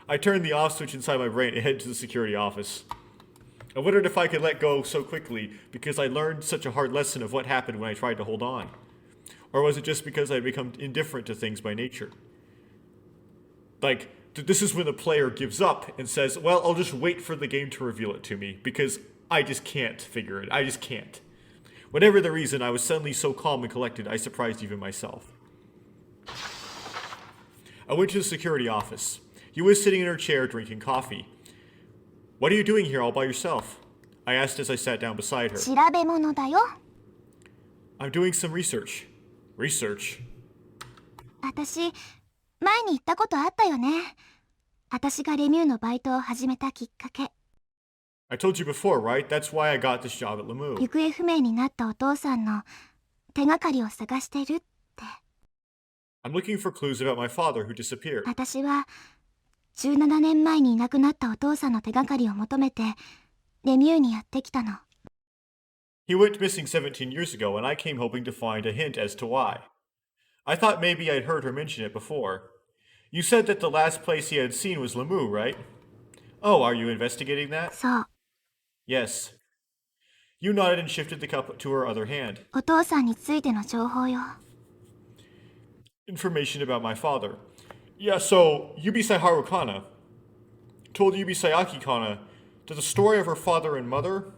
[SPEAKER 1] I turned the off switch inside my brain and headed to the security office. I wondered if I could let go so quickly because I learned such a hard lesson of what happened when I tried to hold on. Or was it just because I had become indifferent to things by nature? Like, this is when the player gives up and says, well, I'll just wait for the game to reveal it to me because I just can't figure it. I just can't. Whatever the reason, I was suddenly so calm and collected, I surprised even myself. I went to the security office. He was sitting in her chair drinking coffee. What are you doing here all by yourself? I asked as I sat down beside her.
[SPEAKER 5] 調べ物だよ。
[SPEAKER 1] I'm doing some research. Research?
[SPEAKER 5] 私、前に言ったことあったよね。私がレミューのバイトを始めたきっかけ。
[SPEAKER 1] I told you before, right? That's why I got this job at Lemieux.
[SPEAKER 5] 行方不明になったお父さんの手がかりを探してるって。
[SPEAKER 1] I'm looking for clues about my father who disappeared.
[SPEAKER 5] 私は17年前にいなくなったお父さんの手がかりを求めてレミューにやってきたの。
[SPEAKER 1] He went missing 17 years ago, and I came hoping to find a hint as to why. I thought maybe I'd heard her mention it before. You said that the last place he had seen was Lemieux, right? Oh, are you investigating that?
[SPEAKER 5] そう。
[SPEAKER 1] Yes. You nodded and shifted the cup to her other hand.
[SPEAKER 5] お父さんについての情報よ。
[SPEAKER 1] Information about my father. Yeah, so Yubisai Harukana told Yubisai Akikana that the story of her father and mother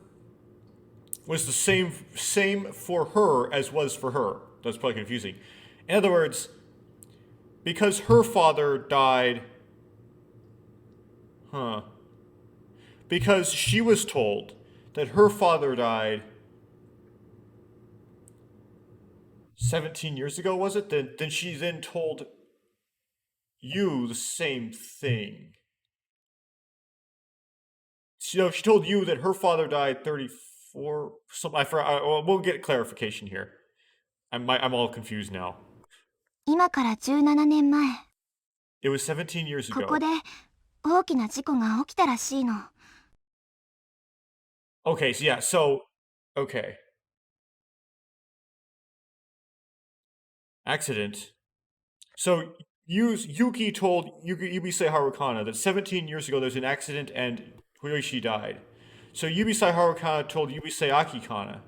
[SPEAKER 1] was the same for her as was for her. That's probably confusing. In other words, because her father died... Because she was told that her father died 17 years ago, was it? Then she then told you the same thing. She told you that her father died 34... we'll get clarification here. I'm all confused now.
[SPEAKER 5] 今から17年前、
[SPEAKER 1] It was 17 years
[SPEAKER 5] こ
[SPEAKER 1] ago.
[SPEAKER 5] こで大きな事故が起きたらしいの。
[SPEAKER 1] Okay, so yeah, okay. Accident. So Yuki told Yubisai Harukana that 17 years ago there's an accident and Huyoshi died. So Yubisai Harukana told Yubisai Akikana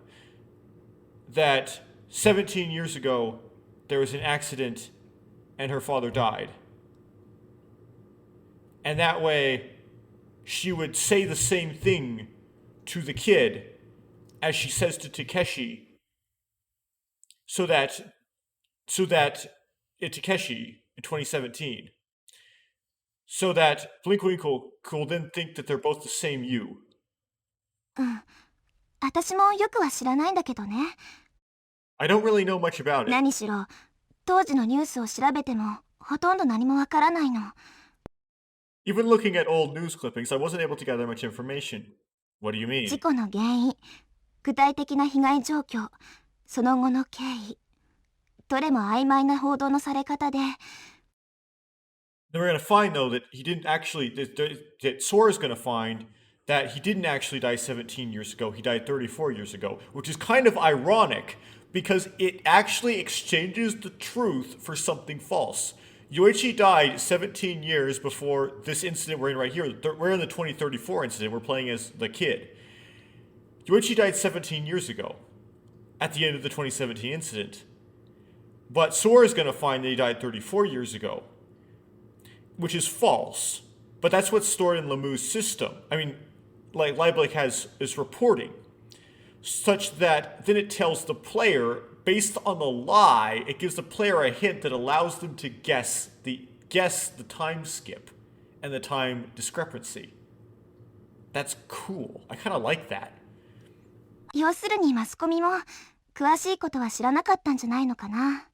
[SPEAKER 1] that 17 years ago there was an accident and her father died. And that way she would say the same thing to the kid as she says to Takeshi, so that Takeshi in 2017, so that Blinkwinkle will then think that they're both the same you.
[SPEAKER 5] うん。私もよくは知らないんだけどね。
[SPEAKER 1] I don't really know much about it.
[SPEAKER 5] 何しろ当時のニュースを調べてもほとんど何もわからないの。
[SPEAKER 1] Even looking at old news clippings, I wasn't able to gather much information. What do you mean?
[SPEAKER 5] 事故の原因、具体的な被害状況、その後の経緯、どれも曖昧な報道のされ方で。
[SPEAKER 1] Then we're going to find, though, that he didn't actually... that Sora's going to find that he didn't actually die 17 years ago. He died 34 years ago, which is kind of ironic because it actually exchanges the truth for something false. Yoichi died 17 years before this incident we're in right here. We're in the 2034 incident. We're playing as the kid. Yoichi died 17 years ago at the end of the 2017 incident. But Sora's going to find that he died 34 years ago, which is false. But that's what's stored in Lemieux's system. I mean, like Lieblich is reporting, such that then it tells the player, based on the lie, it gives the player a hint that allows them to guess the time skip and the time discrepancy. That's cool. I kind of like that.
[SPEAKER 5] 要するにマスコミも詳しいことは知らなかったんじゃないのかな。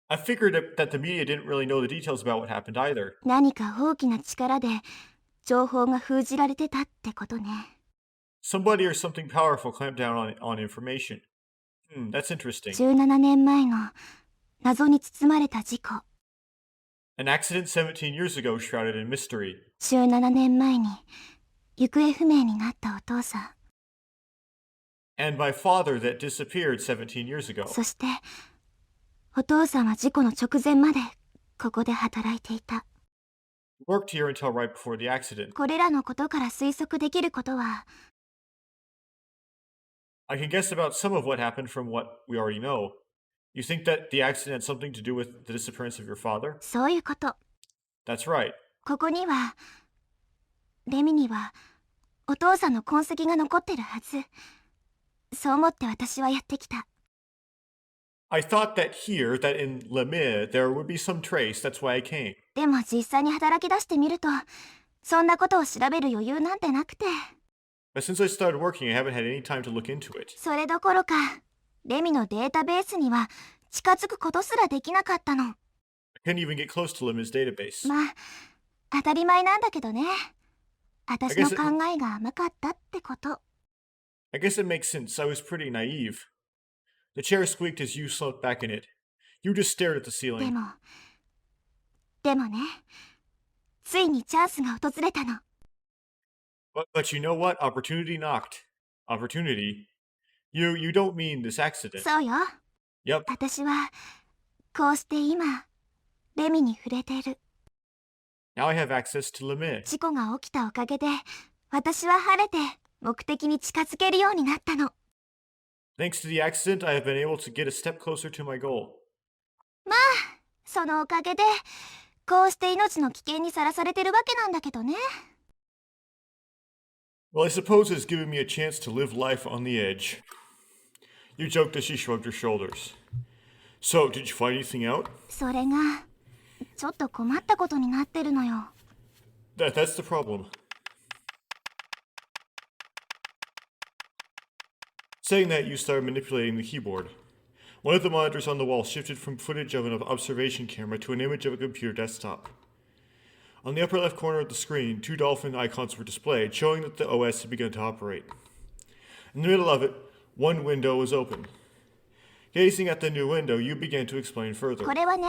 [SPEAKER 1] I figured that the media didn't really know the details about what happened either.
[SPEAKER 5] 何か大きな力で情報が封じられてたってことね。
[SPEAKER 1] Somebody or something powerful clamped down on information. That's interesting.
[SPEAKER 5] 17年前の謎に包まれた事故。
[SPEAKER 1] An accident 17 years ago shrouded in mystery.
[SPEAKER 5] 17年前に行方不明になったお父さん。
[SPEAKER 1] And my father that disappeared 17 years ago.
[SPEAKER 5] そしてお父さんは事故の直前までここで働いていた。
[SPEAKER 1] Worked here until right before the accident.
[SPEAKER 5] これらのことから推測できることは、
[SPEAKER 1] I can guess about some of what happened from what we already know. You think that the accident had something to do with the disappearance of your father?
[SPEAKER 5] そういうこと。
[SPEAKER 1] That's right.
[SPEAKER 5] ここにはレミにはお父さんの痕跡が残ってるはず。そう思って私はやってきた。
[SPEAKER 1] I thought that here, that in Lemieux, there would be some trace. That's why I came.
[SPEAKER 5] でも実際に働き出してみるとそんなことを調べる余裕なんてなくて。
[SPEAKER 1] But since I started working, I haven't had any time to look into it.
[SPEAKER 5] それどころか、レミのデータベースには近づくことすらできなかったの。
[SPEAKER 1] I couldn't even get close to Lim's database.
[SPEAKER 5] まあ、当たり前なんだけどね。私の考えが甘かったってこと。
[SPEAKER 1] I guess it makes sense. I was pretty naive. The chair squeaked as you slumped back in it. You just stared at the
[SPEAKER 5] で
[SPEAKER 1] ceiling.
[SPEAKER 5] もね、ついにチャンスが訪れたの。
[SPEAKER 1] But you know what? Opportunity knocked. Opportunity? You don't mean this accident.
[SPEAKER 5] そうよ。
[SPEAKER 1] Yep.
[SPEAKER 5] 私は、こうして今、レミに触れてる。
[SPEAKER 1] Now I have access to Lim.
[SPEAKER 5] 事故が起きたおかげで、私は晴れて目的に近づけるようになったの。
[SPEAKER 1] Thanks to the accident, I have been able to get a step closer to my goal.
[SPEAKER 5] まあ、そのおかげで、こうして命の危険にさらされてるわけなんだけどね。
[SPEAKER 1] Well, I suppose it's given me a chance to live life on the edge. You joked as she shrugged her shoulders. So, did you find anything out?
[SPEAKER 5] それが、ちょっと困ったことになってるのよ。
[SPEAKER 1] That's the problem. Saying that, you started manipulating the keyboard. One of the monitors on the wall shifted from footage of an observation camera to an image of a computer desktop. On the upper left corner of the screen, 2 dolphin icons were displayed, showing that the OS had begun to operate. In the middle of it, one window was open. Gazing at the new window, you began to explain further.
[SPEAKER 5] これはね、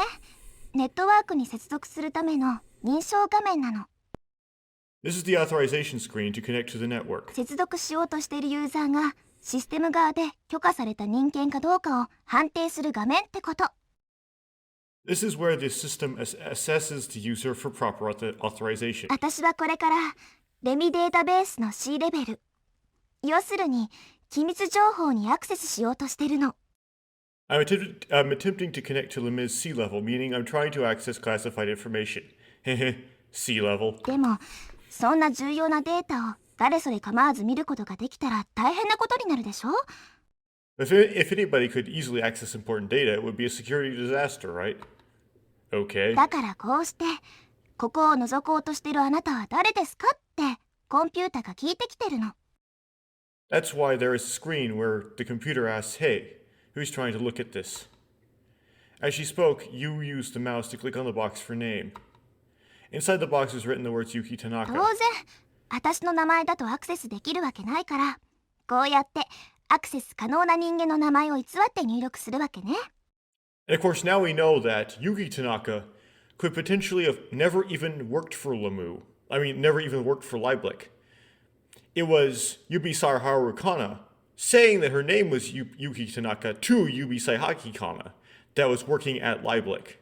[SPEAKER 5] ネットワークに接続するための認証画面なの。
[SPEAKER 1] This is the authorization screen to connect to the network.
[SPEAKER 5] 接続しようとしているユーザーがシステム側で許可された人間かどうかを判定する画面ってこと。
[SPEAKER 1] This is where the system assesses the user for proper authorization.
[SPEAKER 5] 私はこれからレミデータベースの C レベル。要するに機密情報にアクセスしようとしてるの。
[SPEAKER 1] I'm attempting to connect to Lim's C level, meaning I'm trying to access classified information. C level.
[SPEAKER 5] でも、そんな重要なデータを誰それ構わず見ることができたら大変なことになるでしょ？
[SPEAKER 1] If anybody could easily access important data, it would be a security disaster, right? Okay.
[SPEAKER 5] だからこうして、ここを覗こうとしてるあなたは誰ですかってコンピュータが聞いてきてるの。
[SPEAKER 1] That's why there is a screen where the computer asks, hey, who's trying to look at this? As she spoke, you used the mouse to click on the box for name. Inside the box was written the words Yuki
[SPEAKER 5] 当
[SPEAKER 1] Tanaka.
[SPEAKER 5] 然、私の名前だとアクセスできるわけないから、こうやってアクセス可能な人間の名前を偽って入力するわけね。
[SPEAKER 1] And of course, now we know that Yuki Tanaka could potentially have never even worked for Lamu. I mean, never even worked for Lieblich. It was Yubisai Haru Kana saying that her name was Yuki Tanaka to Yubisai Haki Kana that was working at Lieblich.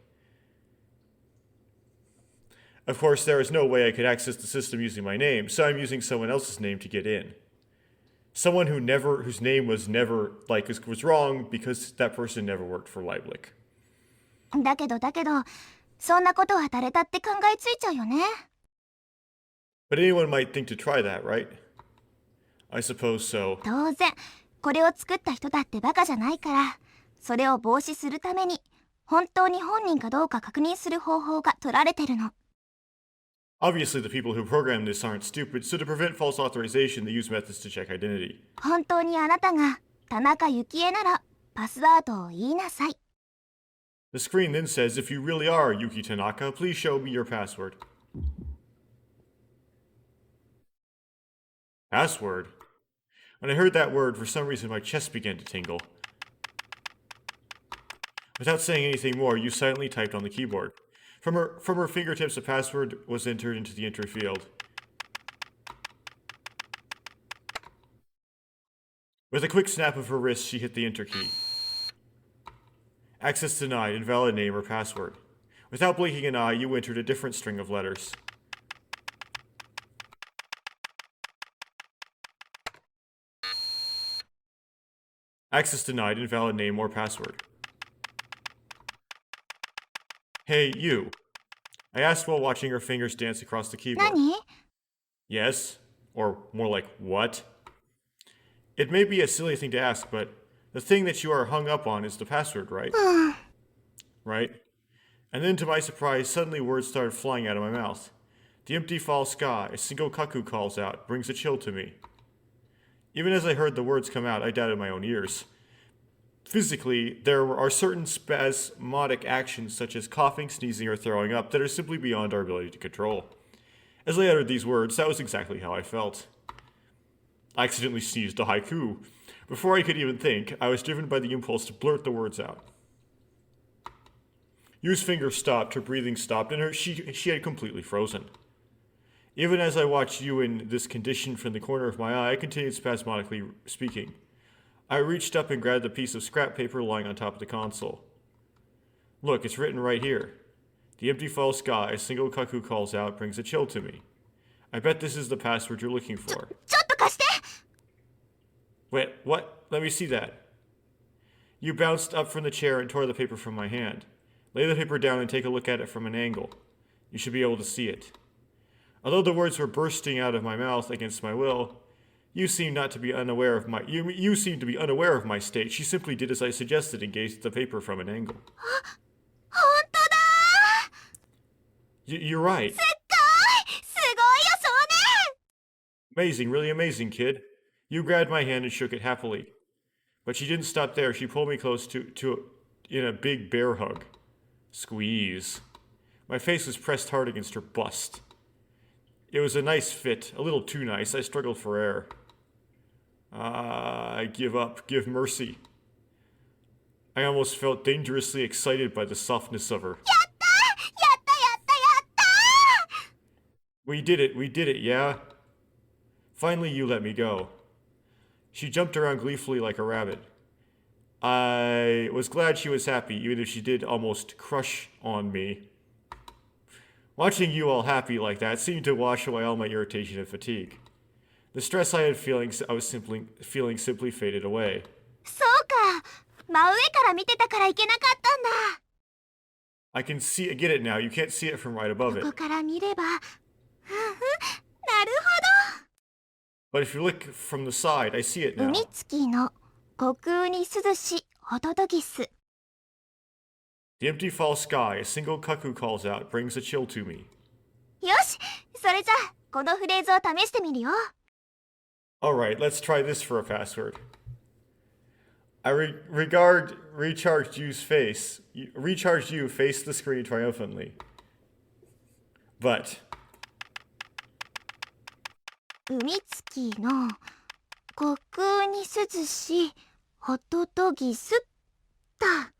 [SPEAKER 1] Of course, there is no way I could access the system using my name, so I'm using someone else's name to get in. Someone whose name was never, was wrong because that person never worked for Lieblich.
[SPEAKER 5] だけど、そんなことは誰だって考えついちゃうよね。
[SPEAKER 1] But anyone might think to try that, right? I suppose so.
[SPEAKER 5] 当然、これを作った人だってバカじゃないから、それを防止するために、本当に本人かどうか確認する方法が取られてるの。
[SPEAKER 1] Obviously, the people who programmed this aren't stupid, so to prevent false authorization, they use methods to check identity.
[SPEAKER 5] 本当にあなたが田中幸恵なら、パスワードを言いなさい。
[SPEAKER 1] The screen then says, if you really are Yuki Tanaka, please show me your password. Password? When I heard that word, for some reason my chest began to tingle. Without saying anything more, you silently typed on the keyboard. From her fingertips, a password was entered into the entry field. With a quick snap of her wrist, she hit the enter key. Access denied, invalid name or password. Without blinking an eye, you entered a different string of letters. Access denied, invalid name or password. Hey, you. I asked while watching her fingers dance across the keyboard.
[SPEAKER 5] 何？
[SPEAKER 1] Yes? Or more like, what? It may be a silly thing to ask, but the thing that you are hung up on is the password, right? Right? And then to my surprise, suddenly words started flying out of my mouth. The empty fall sky, a single cuckoo calls out, brings a chill to me. Even as I heard the words come out, I doubted my own ears. Physically, there are certain spasmodic actions such as coughing, sneezing, or throwing up that are simply beyond our ability to control. As I uttered these words, that was exactly how I felt. I accidentally sneezed a haiku. Before I could even think, I was driven by the impulse to blurt the words out. Yu's finger stopped, her breathing stopped, and she had completely frozen. Even as I watched Yu in this condition from the corner of my eye, I continued spasmodically speaking. I reached up and grabbed a piece of scrap paper lying on top of the console. Look, it's written right here. The empty false sky, a single cuckoo calls out, brings a chill to me. I bet this is the password you're looking for.
[SPEAKER 5] ちょっと貸して。
[SPEAKER 1] Wait, what? Let me see that. You bounced up from the chair and tore the paper from my hand. Lay the paper down and take a look at it from an angle. You should be able to see it. Although the words were bursting out of my mouth against my will, you seemed to be unaware of my state. She simply did as I suggested and gazed at the paper from an angle.
[SPEAKER 5] 本当だー。
[SPEAKER 1] You're right.
[SPEAKER 5] すっごい、すごいよ少年。
[SPEAKER 1] Amazing, really amazing, kid. You grabbed my hand and shook it happily. But she didn't stop there. She pulled me close in a big bear hug. Squeeze. My face was pressed hard against her bust. It was a nice fit, a little too nice. I struggled for air. I give up, give mercy. I almost felt dangerously excited by the softness of her.
[SPEAKER 5] やったやった。
[SPEAKER 1] We did it, yeah? Finally, you let me go. She jumped around gleefully like a rabbit. I was glad she was happy, even if she did almost crush on me. Watching you all happy like that seemed to wash away all my irritation and fatigue. The stress I was feeling simply faded away.
[SPEAKER 5] そうか、真上から見てたからいけなかったんだ。
[SPEAKER 1] I get it now. You can't see it from right above
[SPEAKER 5] ここ
[SPEAKER 1] it.
[SPEAKER 5] から見れば、なるほ
[SPEAKER 1] But if you look from the side, I see it
[SPEAKER 5] ど。
[SPEAKER 1] now.
[SPEAKER 5] 海月の虚空に涼しホトトギス。
[SPEAKER 1] The empty fall sky, a single cuckoo calls out, brings a chill to me.
[SPEAKER 5] よし、それじゃあこのフレーズを試してみるよ。
[SPEAKER 1] Alright, let's try this for a password. I recharged you face the screen triumphantly. But
[SPEAKER 5] 海月の虚空に涼しホトトギスだ。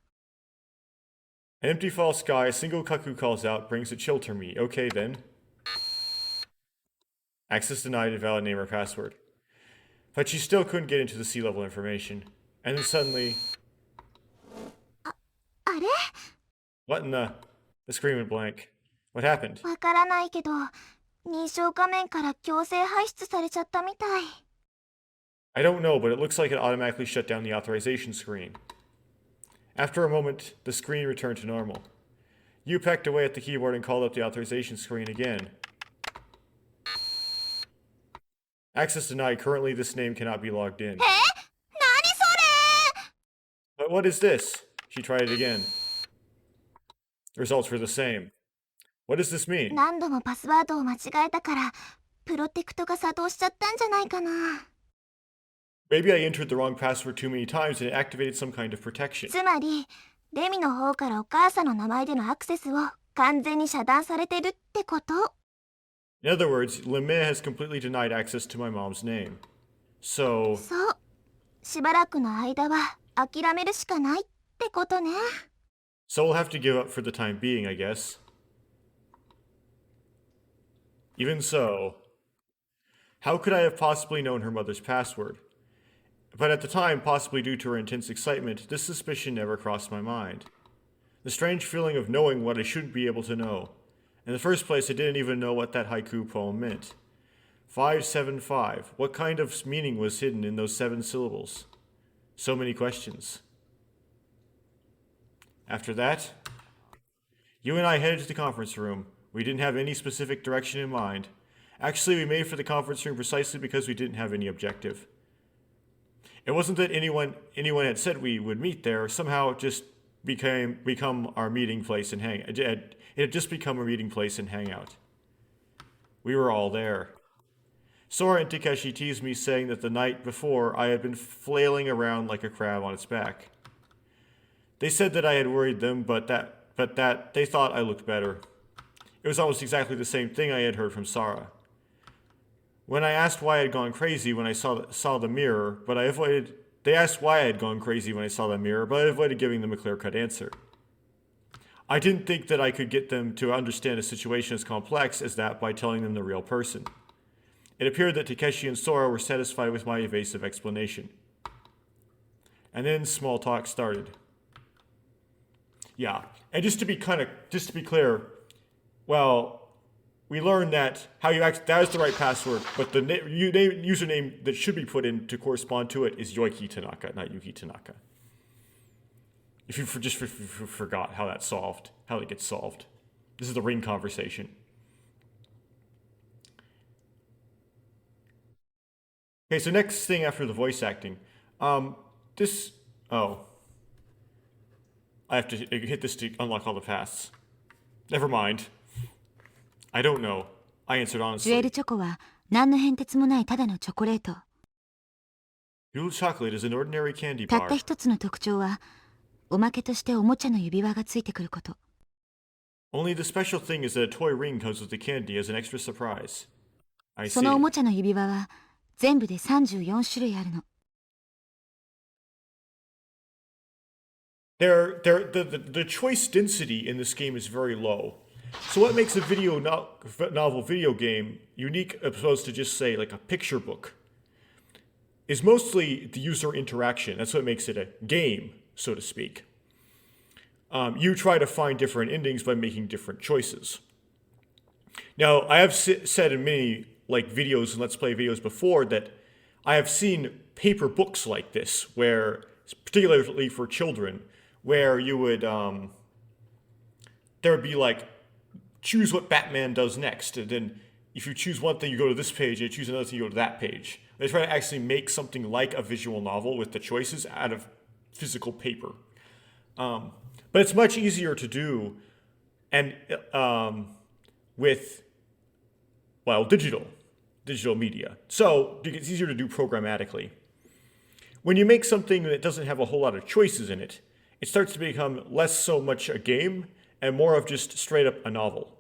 [SPEAKER 1] an empty fall sky, a single cuckoo calls out, brings a chill to me. Okay then. Access denied, invalid name or password. But she still couldn't get into the sea level information. And then suddenly...
[SPEAKER 5] あれ
[SPEAKER 1] What in the... The screen went blank. What happened?
[SPEAKER 5] わからないけど、認証画面から強制排出されちゃったみたい。
[SPEAKER 1] I don't know, but it looks like it automatically shut down the authorization screen. After a moment, the screen returned to normal. You pecked away at the keyboard and called up the authorization screen again. Access denied. Currently, this name cannot be logged in.
[SPEAKER 5] 何それ
[SPEAKER 1] But what is this? She tried it again. The results were the same. What does this mean?
[SPEAKER 5] 何度もパスワードを間違えたから、プロテクトが作動しちゃったんじゃないかな。
[SPEAKER 1] Maybe I entered the wrong password too many times and it activated some kind of protection.
[SPEAKER 5] つまり、レミの方からお母さんの名前でのアクセスを完全に遮断されてるってこと。
[SPEAKER 1] In other words, Lemay has completely denied access to my mom's name. So...
[SPEAKER 5] そう。しばらくの間は諦めるしかないってことね。
[SPEAKER 1] So we'll have to give up for the time being, I guess. Even so, how could I have possibly known her mother's password? But at the time, possibly due to her intense excitement, this suspicion never crossed my mind. The strange feeling of knowing what I shouldn't be able to know. In the first place, I didn't even know what that haiku poem meant. 575. What kind of meaning was hidden in those 7 syllables? So many questions. After that, you and I headed to the conference room. We didn't have any specific direction in mind. Actually, we made for the conference room precisely because we didn't have any objective. It wasn't that anyone had said we would meet there. Somehow it just become our meeting place and it had just become a meeting place and hangout. We were all there. Sora and Takeshi teased me, saying that the night before I had been flailing around like a crab on its back. They said that I had worried them, but that they thought I looked better. It was almost exactly the same thing I had heard from Sara. When I asked why I had gone crazy when I saw the mirror, but I avoided. They asked why I had gone crazy when I saw the mirror, but I avoided giving them a clear-cut answer. I didn't think that I could get them to understand a situation as complex as that by telling them the real person. It appeared that Takeshi and Sora were satisfied with my evasive explanation. And then small talk started. Yeah, and just to be clear, well, we learned that that is the right password, but the username that should be put in to correspond to it is Yoiki Tanaka, not Yuki Tanaka. If you forgot how that gets solved. This is the ring conversation. Okay, so next thing after the voice acting. I have to hit this to unlock all the paths. Never mind. I don't know. I answered
[SPEAKER 4] ジュエ
[SPEAKER 1] honestly.
[SPEAKER 4] ルチョコは何の変哲もないただのチョコレート。
[SPEAKER 1] Jewel chocolate is an ordinary candy
[SPEAKER 4] たった
[SPEAKER 1] bar.
[SPEAKER 4] 一つの特徴は、おまけとしておもちゃの指輪がついてくること。
[SPEAKER 1] Only the special thing is that a toy ring comes with the candy as an extra surprise. I
[SPEAKER 4] そのお
[SPEAKER 1] see.
[SPEAKER 4] もちゃの指輪は全部で34種類あるの。
[SPEAKER 1] The choice density in this game is very low. So what makes a novel video game unique as opposed to just say like a picture book is mostly the user interaction. That's what makes it a game, so to speak. You try to find different endings by making different choices. Now, I have said in many videos and Let's Play videos before that I have seen paper books like this, where, particularly for children, where you would, there would be choose what Batman does next, and then if you choose one thing, you go to this page, and you choose another thing, you go to that page. They try to actually make something like a visual novel with the choices out of physical paper. But it's much easier to do, and with digital media. So it's easier to do programmatically. When you make something that doesn't have a whole lot of choices in it, it starts to become less so much a game and more of just straight up a novel.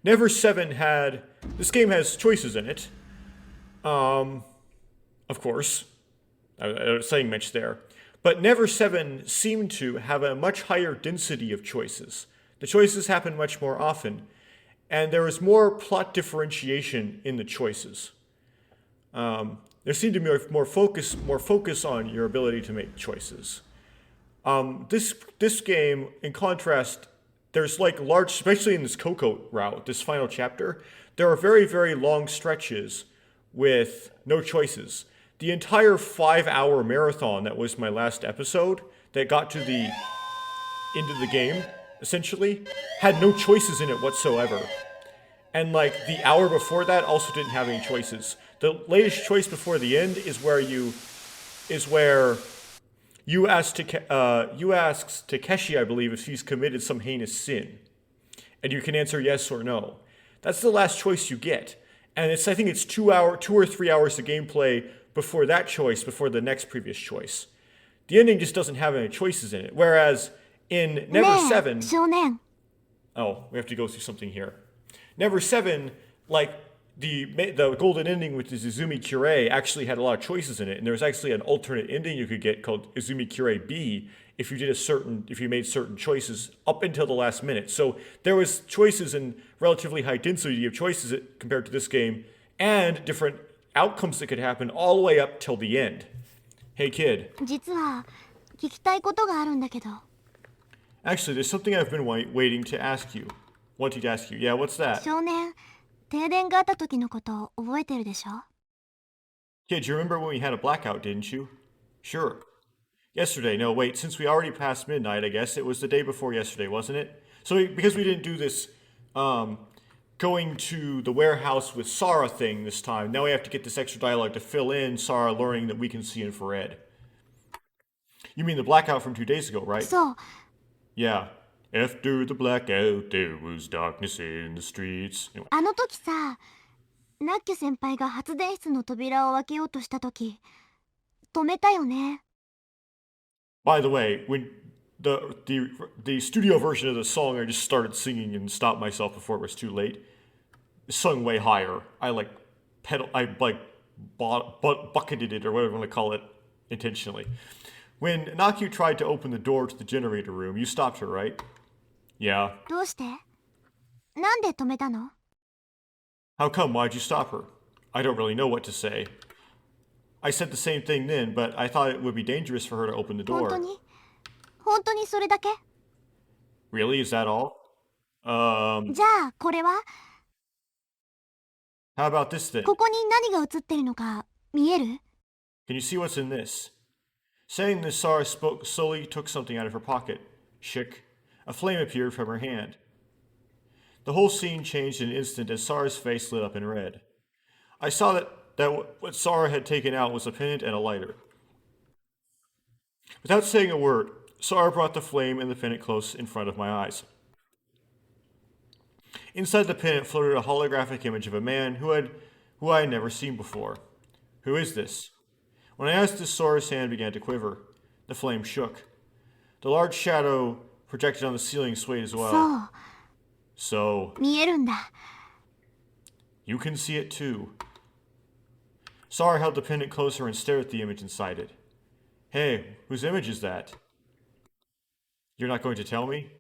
[SPEAKER 1] This game has choices in it. Of course, I was saying much there. But Never 7 seemed to have a much higher density of choices. The choices happen much more often, and there is more plot differentiation in the choices. There seemed to be more focus on your ability to make choices. This game, in contrast, there's large, especially in this Coco route, this final chapter, there are very, very long stretches with no choices. The entire 5-hour marathon that was my last episode, that got to the end of the game, essentially, had no choices in it whatsoever. And the hour before that also didn't have any choices. The latest choice before the end is where you ask Takeshi, I believe, if he's committed some heinous sin. And you can answer yes or no. That's the last choice you get. And I think it's 2 or 3 hours of gameplay before that choice, before the next previous choice. The ending just doesn't have any choices in it. Whereas in Never 7...
[SPEAKER 5] 少年
[SPEAKER 1] Oh, we have to go through something here. Never 7, the golden ending with the Izumi Cure actually had a lot of choices in it, and there was actually an alternate ending you could get called Izumi Cure B if you made certain choices up until the last minute. So there was choices and relatively high density of choices compared to this game, and different outcomes that could happen all the way up till the end. Hey kid.
[SPEAKER 5] 実は聞きたいことがあるんだけど
[SPEAKER 1] Actually, there's something I've been wanting to ask you. Yeah, what's that?
[SPEAKER 5] 少年停電があった時のこと覚えてるでしょ
[SPEAKER 1] Kid, you remember when we had a blackout, didn't you? Sure. Yesterday, no, wait, since we already passed midnight, I guess, it was the day before yesterday, wasn't it? So because we didn't do this going to the warehouse with Sara thing this time, now we have to get this extra dialogue to fill in Sara learning that we can see infrared. You mean the blackout from 2 days ago, right?
[SPEAKER 5] そう
[SPEAKER 1] Yeah. After the blackout, there was darkness in the streets. Anyway.
[SPEAKER 5] あの時さ
[SPEAKER 3] ナッキュ先輩が発電室の扉を開けようとした時、止めたよね。
[SPEAKER 1] By the way, when the studio version of the song, I just started singing and stopped myself before it was too late. Sung way higher. I bucketed it or whatever you want to call it intentionally. When Naku tried to open the door to the generator room, you stopped her, right? Yeah.
[SPEAKER 3] どうして？なんで止めたの？
[SPEAKER 1] How come? Why'd you stop her? I don't really know what to say. I said the same thing then, but I thought it would be dangerous for her to open the
[SPEAKER 3] 本当
[SPEAKER 1] door.
[SPEAKER 3] に？本当にそれだけ？
[SPEAKER 1] Really? Is that all?
[SPEAKER 3] じゃあこれは？
[SPEAKER 1] How about this then?
[SPEAKER 3] ここに何が映ってるのか見える？
[SPEAKER 1] Can you see what's in this? Saying this, Sarah slowly took something out of her pocket. Shick. A flame appeared from her hand. The whole scene changed in an instant as Sarah's face lit up in red. I saw that what Sarah had taken out was a pendant and a lighter. Without saying a word, Sarah brought the flame and the pendant close in front of my eyes. Inside the pendant floated a holographic image of a man who I had never seen before. Who is this? When I asked this, Sora's hand began to quiver. The flame shook. The large shadow projected on the ceiling swayed as
[SPEAKER 3] そ
[SPEAKER 1] well.
[SPEAKER 3] う、
[SPEAKER 1] So,
[SPEAKER 3] 見えるんだ。
[SPEAKER 1] you can see it too. Sara held the pendant closer and stared at the image inside it. Hey, whose image is that? You're not going to tell me?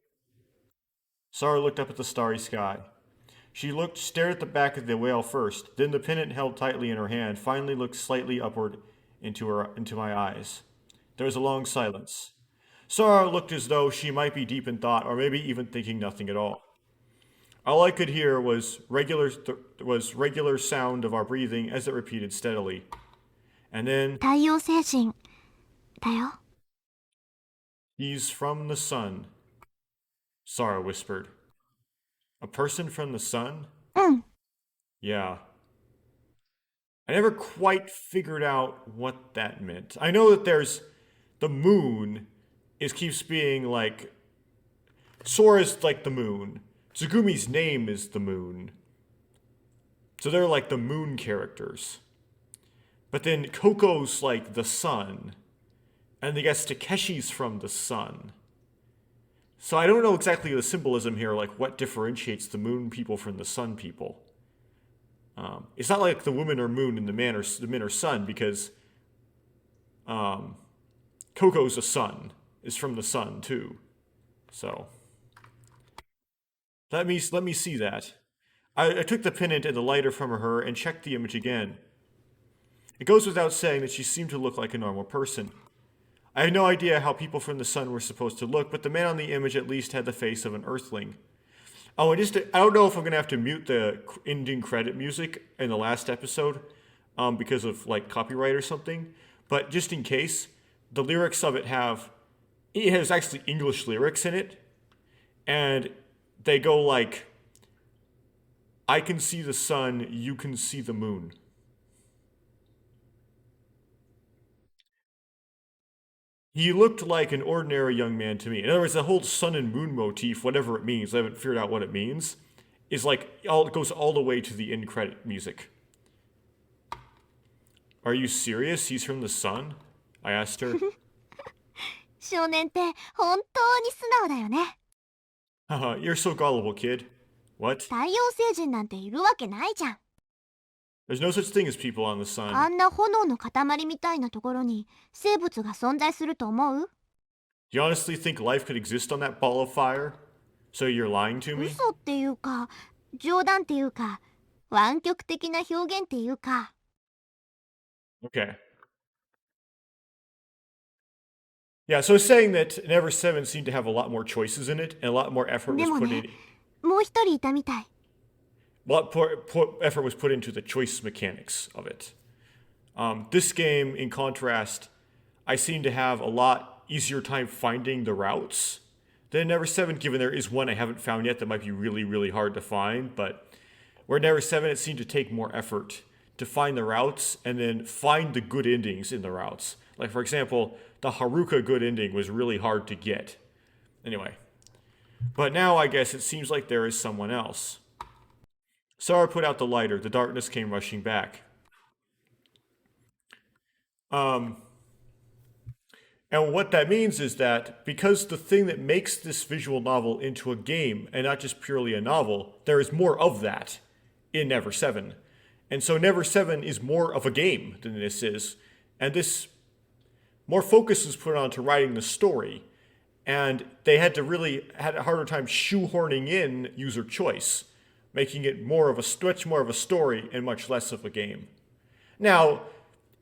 [SPEAKER 1] Sara looked up at the starry sky. She stared at the back of the whale first, then the pendant held tightly in her hand finally looked slightly upward into my eyes. There was a long silence. Sara looked as though she might be deep in thought, or maybe even thinking nothing at all. All I could hear was regular sound of our breathing as it repeated steadily. And then,
[SPEAKER 3] 太陽星人だよ。
[SPEAKER 1] he's from the sun, Sara whispered. A person from the sun?
[SPEAKER 3] うん。
[SPEAKER 1] Yeah. I never quite figured out what that meant. I know that there's the moon keeps being like Sora's like the moon. Tsugumi's name is the moon. So they're like the moon characters. But then Coco's like the sun. And I guess Takeshi's from the sun. So I don't know exactly the symbolism here, like what differentiates the moon people from the sun people. It's not like the woman are moon and the men are sun, because Coco's a sun, is from the sun too. So let me see that. I took the pendant and the lighter from her and checked the image again. It goes without saying that she seemed to look like a normal person. I had no idea how people from the sun were supposed to look, but the man on the image at least had the face of an earthling. Oh, and I don't know if I'm going to have to mute the ending credit music in the last episode because of like copyright or something. But just in case, the lyrics of it has actually English lyrics in it. And they go like, I can see the sun, you can see the moon. He looked like an ordinary young man to me. In other words, the whole sun and moon motif, whatever it means, I haven't figured out what it means, is like, it goes all the way to the end credit music. Are you serious? He's from the sun? I asked her.
[SPEAKER 3] 少年って本当に素直だよね。
[SPEAKER 1] Haha, you're so gullible, kid. What?
[SPEAKER 3] 太陽星人なんているわけないじゃん。
[SPEAKER 1] There's no such thing as people on the sun.
[SPEAKER 3] あんな炎の塊みたいなところに生物が存在すると思う？
[SPEAKER 1] Do you honestly think life could exist on that ball of fire? So you're lying to me?
[SPEAKER 3] 嘘っていうか、冗談っていうか、湾曲的な表現っていうか。
[SPEAKER 1] Okay. Yeah, so saying that Ever17 seemed to have a lot more choices in it, and a lot more effort was
[SPEAKER 3] でも
[SPEAKER 1] put
[SPEAKER 3] ね、
[SPEAKER 1] in.
[SPEAKER 3] もう一人いたみたい。
[SPEAKER 1] A lot effort was put into the choice mechanics of it. This game, in contrast, I seem to have a lot easier time finding the routes than Ever17, given there is one I haven't found yet that might be really, really hard to find. But where in Ever7, it seemed to take more effort to find the routes and then find the good endings in the routes. Like, for example, the Haruka good ending was really hard to get. Anyway. But now I guess it seems like there is someone else. Sara put out the lighter. The darkness came rushing back. And what that means is that because the thing that makes this visual novel into a game and not just purely a novel, there is more of that in Ever17. And so Ever17 is more of a game than this is. And this more focus is put onto writing the story. And they had a harder time shoehorning in user choice, making it much more of a story and much less of a game. Now,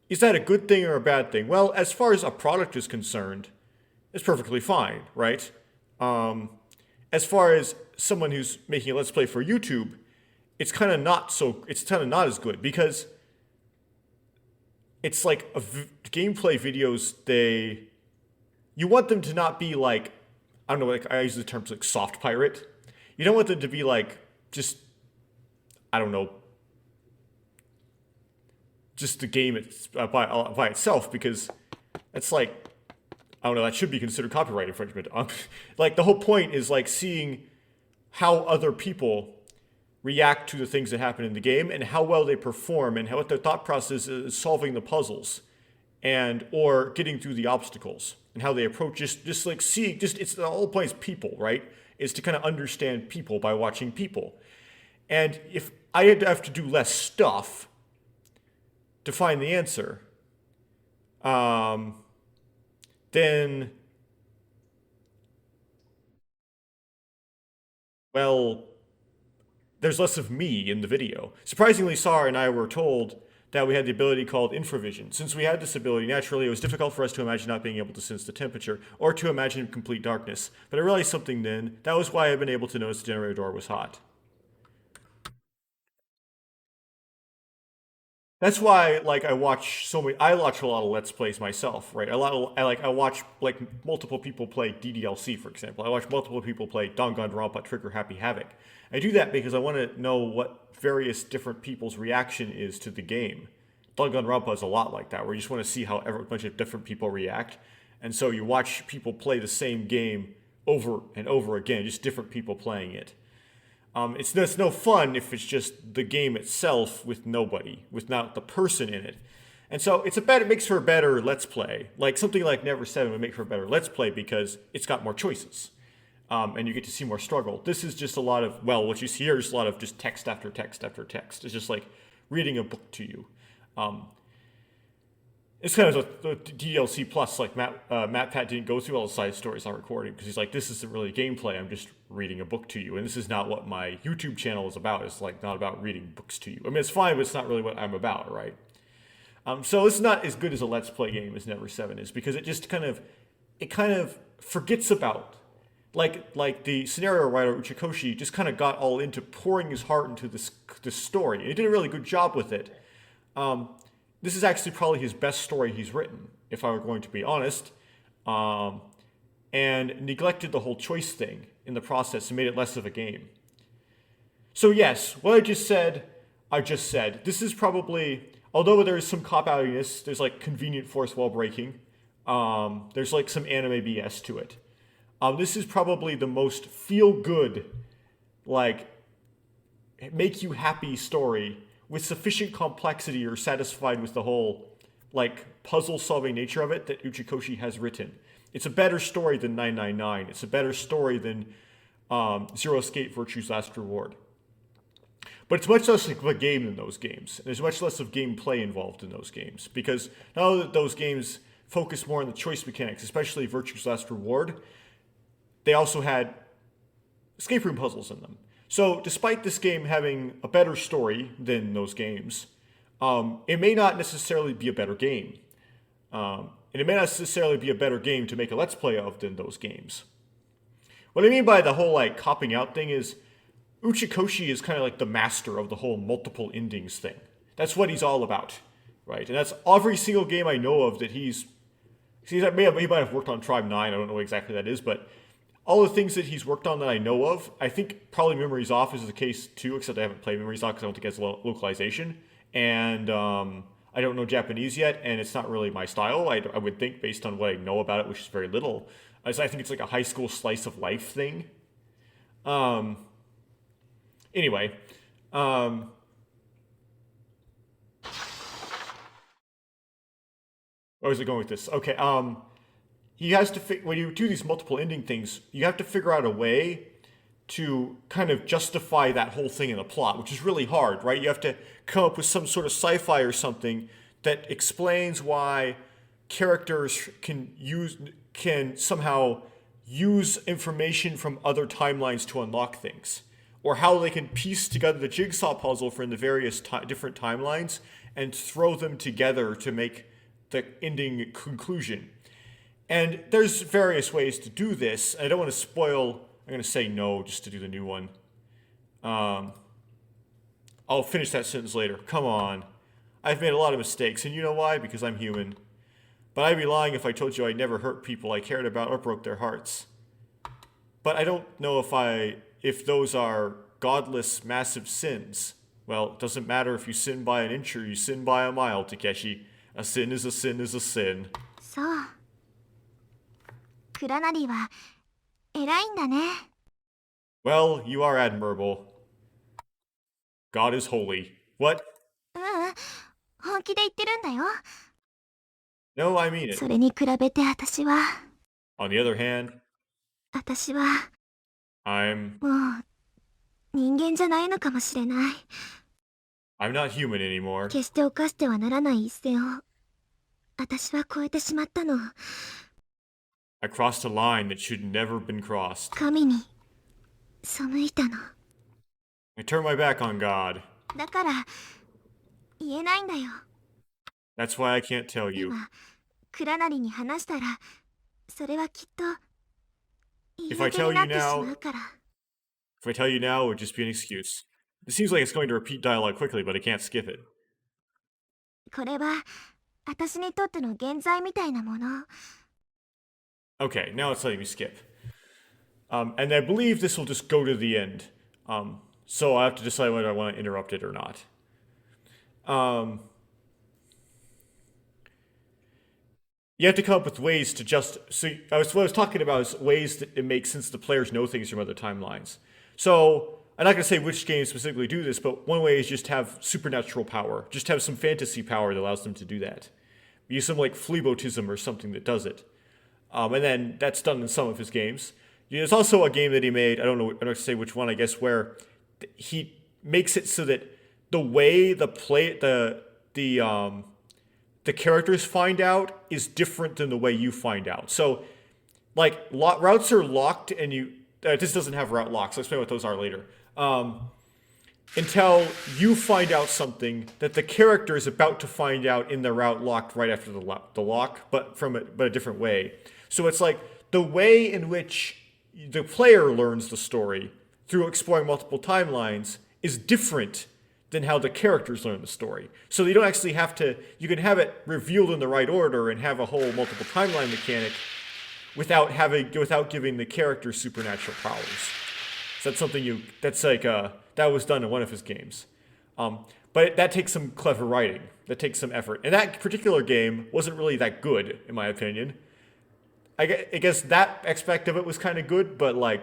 [SPEAKER 1] is that a good thing or a bad thing? Well, as far as a product is concerned, it's perfectly fine, right? As far as someone who's making a Let's Play for YouTube, it's kind of not as good because it's like gameplay videos, you want them to not be like, I don't know, like I use the terms like soft pirate. You don't want them to be like just, I don't know, just the game by itself, because it's like, I don't know, that should be considered copyright infringement. Like the whole point is like seeing how other people react to the things that happen in the game and how well they perform and what their thought process is solving the puzzles and or getting through the obstacles and how they approach just like seeing, it's the whole point is people, right? Is to kind of understand people by watching people. And if I had to have to do less stuff to find the answer, then, well, there's less of me in the video. Surprisingly, Sara and I were told that we had the ability called infravision. Since we had this ability, naturally, it was difficult for us to imagine not being able to sense the temperature or to imagine complete darkness. But I realized something then. That was why I've been able to notice the generator door was hot. That's why, like, I watch a lot of Let's Plays myself, right? I watch, like, multiple people play DDLC, for example. I watch multiple people play Danganronpa Trigger Happy Havoc. I do that because I want to know what various different people's reaction is to the game. Danganronpa is a lot like that, where you just want to see how a bunch of different people react. And so you watch people play the same game over and over again, just different people playing it. It's no fun if it's just the game itself with nobody, with not the person in it. And so it makes for a better Let's Play. Like something like Ever17 would make for a better Let's Play because it's got more choices. And you get to see more struggle. This is just a lot of, well, what you see here is a lot of just text after text after text. It's just like reading a book to you. It's kind of a DLC plus, like Matt Pat didn't go through all the side stories on recording because he's like, this isn't really gameplay, I'm just reading a book to you. And this is not what my YouTube channel is about. It's like not about reading books to you. I mean, it's fine, but it's not really what I'm about, right? So it's not as good as a Let's Play game as Ever17 is because it just kind of forgets about, like the scenario writer Uchikoshi just kind of got all into pouring his heart into this story. And he did a really good job with it. This is actually probably his best story he's written, if I were going to be honest, and neglected the whole choice thing in the process and made it less of a game. So yes, what I just said. This is probably, although there is some cop-outiness, there's like convenient force wall breaking, there's like some anime BS to it. This is probably the most feel-good, like, make you happy story with sufficient complexity or satisfied with the whole, like, puzzle-solving nature of it that Uchikoshi has written. It's a better story than 999. It's a better story than Zero Escape Virtue's Last Reward. But it's much less of a game than those games. There's much less of gameplay involved in those games. Because now that those games focus more on the choice mechanics, especially Virtue's Last Reward, they also had escape room puzzles in them. So despite this game having a better story than those games, it may not necessarily be a better game. And it may not necessarily be a better game to make a Let's Play of than those games. What I mean by the whole like copping out thing is Uchikoshi is kind of like the master of the whole multiple endings thing. That's what he's all about, right? And that's every single game I know of that he might have worked on Tribe 9, I don't know what exactly that is, but all the things that he's worked on that I know of, I think probably Memories Off is the case too, except I haven't played Memories Off because I don't think it has localization. And I don't know Japanese yet, and it's not really my style, I would think, based on what I know about it, which is very little. I think it's like a high school slice of life thing. Anyway, Um, where was it going with this? Okay. He has to when you do these multiple ending things, you have to figure out a way to kind of justify that whole thing in the plot, which is really hard, right? You have to come up with some sort of sci-fi or something that explains why characters can somehow use information from other timelines to unlock things, or how they can piece together the jigsaw puzzle from the various different timelines and throw them together to make the ending conclusion. And there's various ways to do this. I don't want to spoil. I'm going to say no just to do the new one. I'll finish that sentence later. Come on. I've made a lot of mistakes, and you know why? Because I'm human. But I'd be lying if I told you I never hurt people I cared about or broke their hearts. But I don't know if those are godless, massive sins. Well, it doesn't matter if you sin by an inch or you sin by a mile, Takeshi. A sin is a sin is a sin.
[SPEAKER 5] そう。クラナリは偉いんだね。
[SPEAKER 1] Well, you are admirable. God is holy. What?
[SPEAKER 5] ううん、本気で言ってるんだよ。
[SPEAKER 1] No, I mean it.
[SPEAKER 5] それに比べて私は
[SPEAKER 1] On the other hand,
[SPEAKER 5] 私は
[SPEAKER 1] I'm
[SPEAKER 5] もう人間じゃないのかもしれない。
[SPEAKER 1] not human anymore.
[SPEAKER 5] 決して犯してはならない一線を私は越えてしまったの。
[SPEAKER 1] I crossed a line that should never been crossed.
[SPEAKER 5] 神に背いたの。
[SPEAKER 1] I turned my back on God.
[SPEAKER 5] だから言えないんだよ。
[SPEAKER 1] That's why I can't tell
[SPEAKER 5] で
[SPEAKER 1] you.
[SPEAKER 5] はクラナリに話したらそれはきっと言い
[SPEAKER 1] If I
[SPEAKER 5] 訳
[SPEAKER 1] tell
[SPEAKER 5] にな
[SPEAKER 1] you
[SPEAKER 5] ってし
[SPEAKER 1] now,
[SPEAKER 5] まうから。
[SPEAKER 1] if I tell you now, it would just be an excuse. It seems like it's going to repeat dialogue quickly, but I can't skip it.
[SPEAKER 5] これは私にとっての現在みたいなもの。
[SPEAKER 1] Okay, now it's letting me skip. And I believe this will just go to the end. So I have to decide whether I want to interrupt it or not. You have to come up with ways to what I was talking about is ways that it makes sense the players know things from other timelines. So I'm not going to say which games specifically do this, but one way is just have supernatural power. Just have some fantasy power that allows them to do that. Use some like phleebotism or something that does it. And then that's done in some of his games. There's also a game that he made, I don't know to say which one, I guess, where he makes it so that the way the characters find out is different than the way you find out. So, like, routes are locked and this doesn't have route locks. I'll explain what those are later. Until you find out something that the character is about to find out in the route locked right after the lock, but a different way. So it's like the way in which the player learns the story through exploring multiple timelines is different than how the characters learn the story. So you don't actually have to, you can have it revealed in the right order and have a whole multiple timeline mechanic without giving the character supernatural powers. So that's something that was done in one of his games. But that takes some clever writing. That takes some effort. And that particular game wasn't really that good, in my opinion. I guess that aspect of it was kind of good, but like,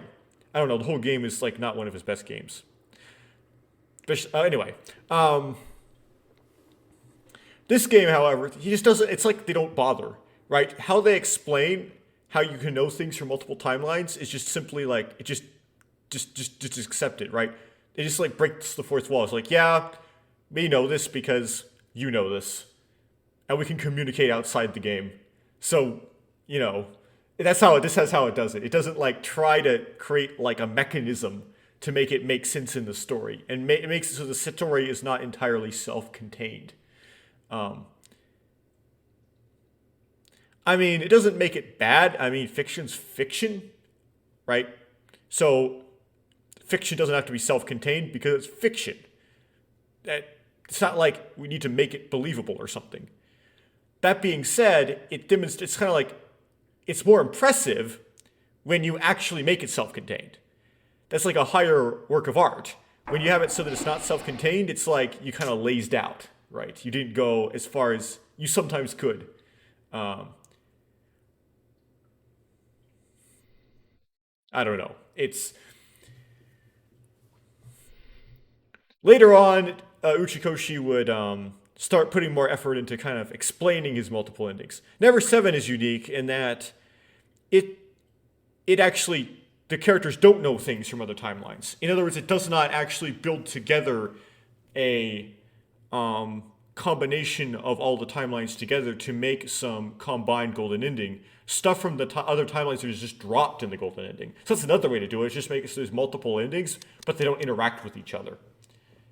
[SPEAKER 1] I don't know, the whole game is like not one of his best games. But anyway, this game, however, he just doesn't. It's like they don't bother, right? How they explain how you can know things from multiple timelines is just simply like it just accept it, right? It just like breaks the fourth wall. It's like, yeah, we know this because you know this, and we can communicate outside the game. So, you know, that's how it does it. It doesn't like try to create like a mechanism to make it make sense in the story, and it makes it so the story is not entirely self-contained. I mean, it doesn't make it bad. I mean, fiction's fiction, right? So fiction doesn't have to be self-contained because it's fiction. It's not like we need to make it believable or something. That being said, it's kind of like it's more impressive when you actually make it self-contained. That's like a higher work of art. When you have it so that it's not self-contained, it's like you kind of lazed out, right? You didn't go as far as you sometimes could. I don't know. Later on, Uchikoshi would start putting more effort into kind of explaining his multiple endings. Never 7 is unique in that it actually, the characters don't know things from other timelines. In other words, it does not actually build together a combination of all the timelines together to make some combined golden ending. Stuff from the other timelines is just dropped in the golden ending. So that's another way to do it, is just make it so there's multiple endings, but they don't interact with each other.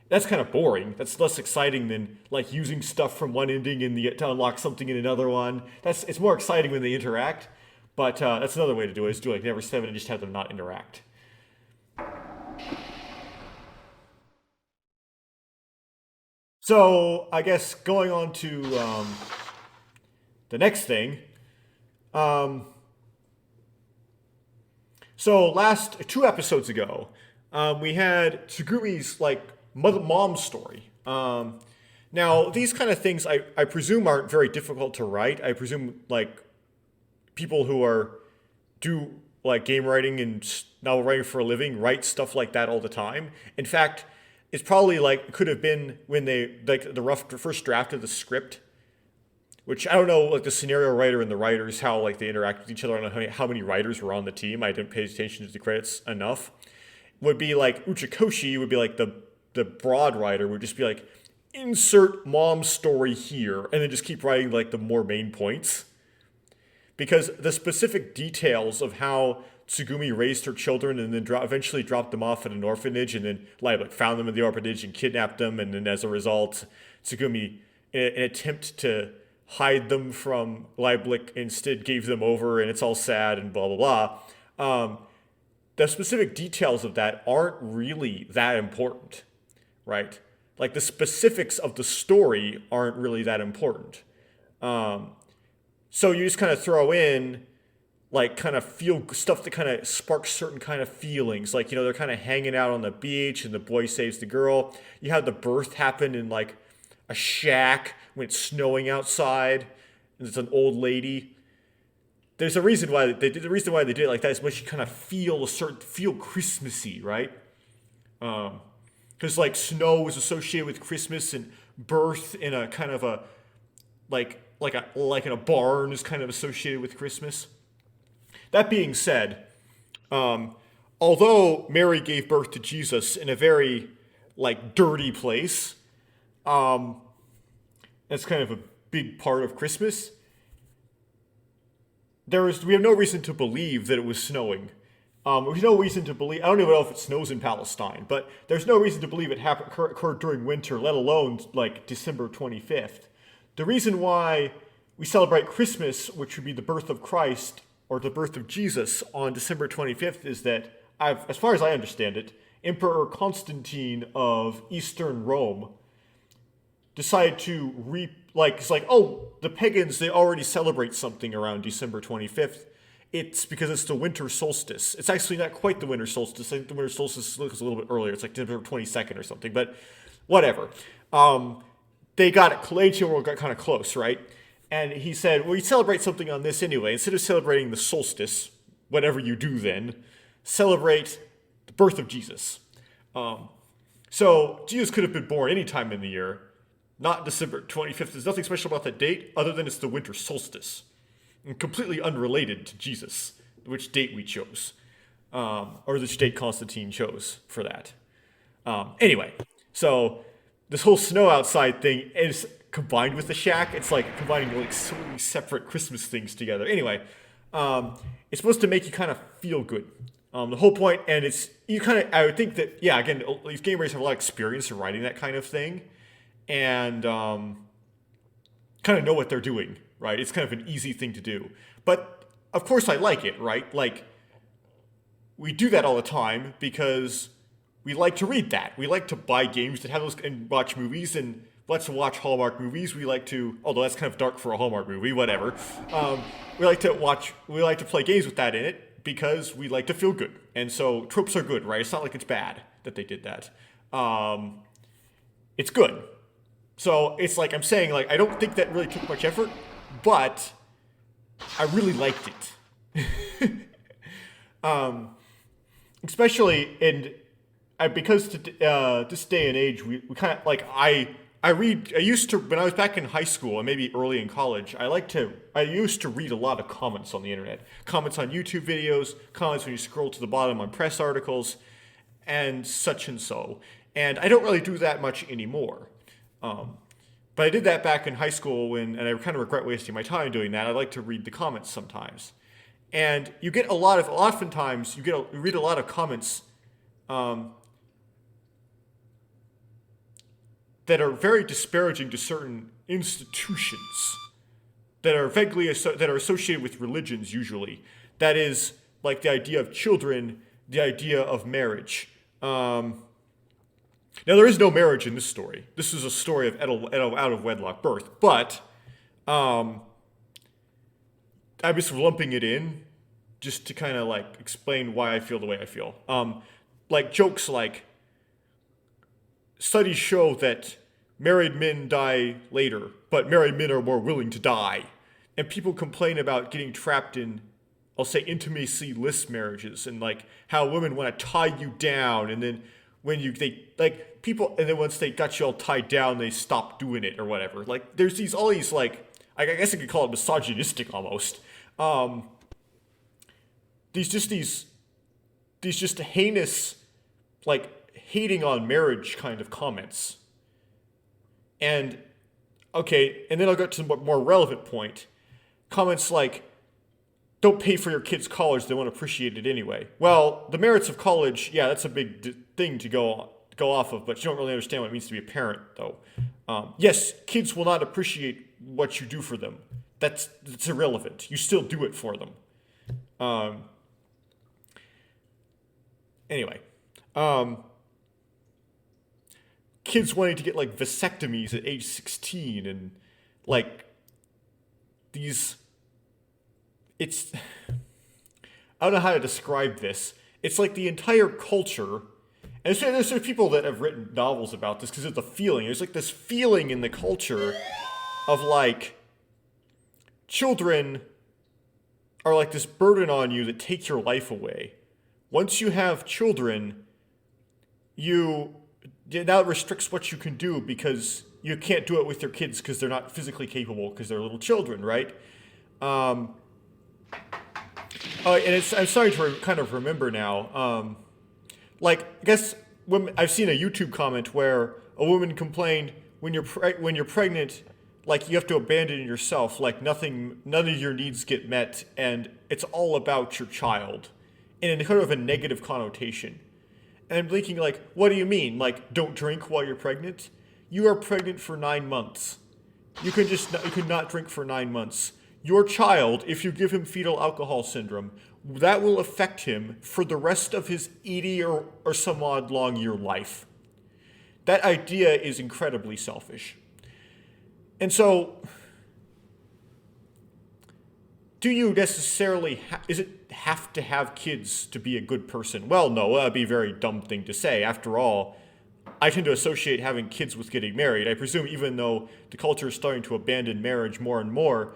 [SPEAKER 1] That's kind of boring. That's less exciting than like using stuff from one ending to unlock something in another one. It's more exciting when they interact, but that's another way to do it, is do like Never 7 and just have them not interact. So I guess going on to the next thing. So last 2 episodes ago, we had Tsugumi's like mom story. Now these kind of things I presume aren't very difficult to write. I presume like people who do like game writing and novel writing for a living write stuff like that all the time. In fact, it's probably like could have been when they like the first draft of the script, which I don't know like the scenario writer and the writers how like they interact with each other. I don't know how many writers were on the team. I didn't pay attention to the credits enough. Would be like Uchikoshi would be like the broad writer would just be like insert mom story here and then just keep writing like the more main points. Because the specific details of how Tsugumi raised her children and then eventually dropped them off at an orphanage and then like found them in the orphanage and kidnapped them, and then as a result, Tsugumi, in an attempt to hide them from Leiblich, instead gave them over, and it's all sad and blah blah blah. The specific details of that aren't really that important, right? Like the specifics of the story aren't really that important. So you just kind of throw in like kind of feel stuff that kind of sparks certain kind of feelings. Like, you know, they're kind of hanging out on the beach and the boy saves the girl. You have the birth happen in like a shack when it's snowing outside and it's an old lady. There's a reason why they did it like that is much you kind of feel Christmassy, right? Because like snow is associated with Christmas and birth in a kind of a like in a barn is kind of associated with Christmas. That being said, although Mary gave birth to Jesus in a very like dirty place, that's kind of a big part of Christmas. We have no reason to believe that it was snowing. There's no reason to believe. I don't even know if it snows in Palestine, but there's no reason to believe it occurred during winter, let alone like December 25th. The reason why we celebrate Christmas, which would be the birth of Christ or the birth of Jesus on December 25th, is that, as far as I understand it, Emperor Constantine of Eastern Rome decided to it's like, oh, the pagans, they already celebrate something around December 25th. It's because it's the winter solstice. It's actually not quite the winter solstice. I think the winter solstice looks a little bit earlier. It's like December 22nd or something, but whatever. They got it, ancient world got kind of close, right? And he said, well, you celebrate something on this anyway. Instead of celebrating the solstice, whatever you do then, celebrate the birth of Jesus. So Jesus could have been born any time in the year, not December 25th. There's nothing special about that date other than it's the winter solstice. And completely unrelated to Jesus, which date we chose. Or which date Constantine chose for that. Anyway, so this whole snow outside thing is combined with the shack. It's like combining like so many separate Christmas things together. Anyway, it's supposed to make you kind of feel good. The whole point, and it's, you kind of, I would think that, yeah, again, these game writers have a lot of experience in writing that kind of thing. And kind of know what they're doing, right? It's kind of an easy thing to do. But, of course, I like it, right? Like, we do that all the time because we like to read that. We like to buy games that have those and watch movies, and let's watch Hallmark movies. We like to, although that's kind of dark for a Hallmark movie, whatever. We like to play games with that in it because we like to feel good. And so tropes are good, right? It's not like it's bad that they did that. It's good. So it's like I'm saying, like, I don't think that really took much effort, but I really liked it. Especially, and because this day and age, we kind of like I used to when I was back in high school and maybe early in college. I used to read a lot of comments on the internet, comments on YouTube videos, comments when you scroll to the bottom on press articles, and such and so. And I don't really do that much anymore. But I did that back in high school and I kind of regret wasting my time doing that. I like to read the comments sometimes, and you get oftentimes you read a lot of comments. That are very disparaging to certain institutions that are that are associated with religions usually. That is like the idea of children, the idea of marriage. Now there is no marriage in this story. This is a story of out of wedlock birth, but I'm just lumping it in just to kind of like explain why I feel the way I feel. Like jokes like, studies show that married men die later, but married men are more willing to die. And people complain about getting trapped in, I'll say, intimacy-less marriages, and like how women want to tie you down, and then and then once they got you all tied down, they stop doing it or whatever. Like there's all these like, I guess I could call it misogynistic almost. These just heinous, like, hating on marriage kind of comments. And, okay, and then I'll get to the more relevant point. Comments like, don't pay for your kids' college, they won't appreciate it anyway. Well, the merits of college, yeah, that's a big thing to go off of, but you don't really understand what it means to be a parent, though. Yes, kids will not appreciate what you do for them. That's irrelevant. You still do it for them. Anyway. Kids wanting to get like vasectomies at age 16 and like these, I don't know how to describe this. It's like the entire culture, and there's people that have written novels about this because of the feeling. There's like this feeling in the culture of like children are like this burden on you that take your life away. Once you have children, now it restricts what you can do because you can't do it with your kids because they're not physically capable because they're little children, right? And I'm starting to kind of remember now. Like, I guess I've seen a YouTube comment where a woman complained when you're pregnant, like you have to abandon yourself, like none of your needs get met, and it's all about your child, in a kind of a negative connotation. And I'm thinking, like, what do you mean? Like, don't drink while you're pregnant? You are pregnant for 9 months. You could not drink for 9 months. Your child, if you give him fetal alcohol syndrome, that will affect him for the rest of his 80 or some odd long year life. That idea is incredibly selfish. And so, do you necessarily have to have kids to be a good person? Well, no, that'd be a very dumb thing to say. After all, I tend to associate having kids with getting married. I presume even though the culture is starting to abandon marriage more and more,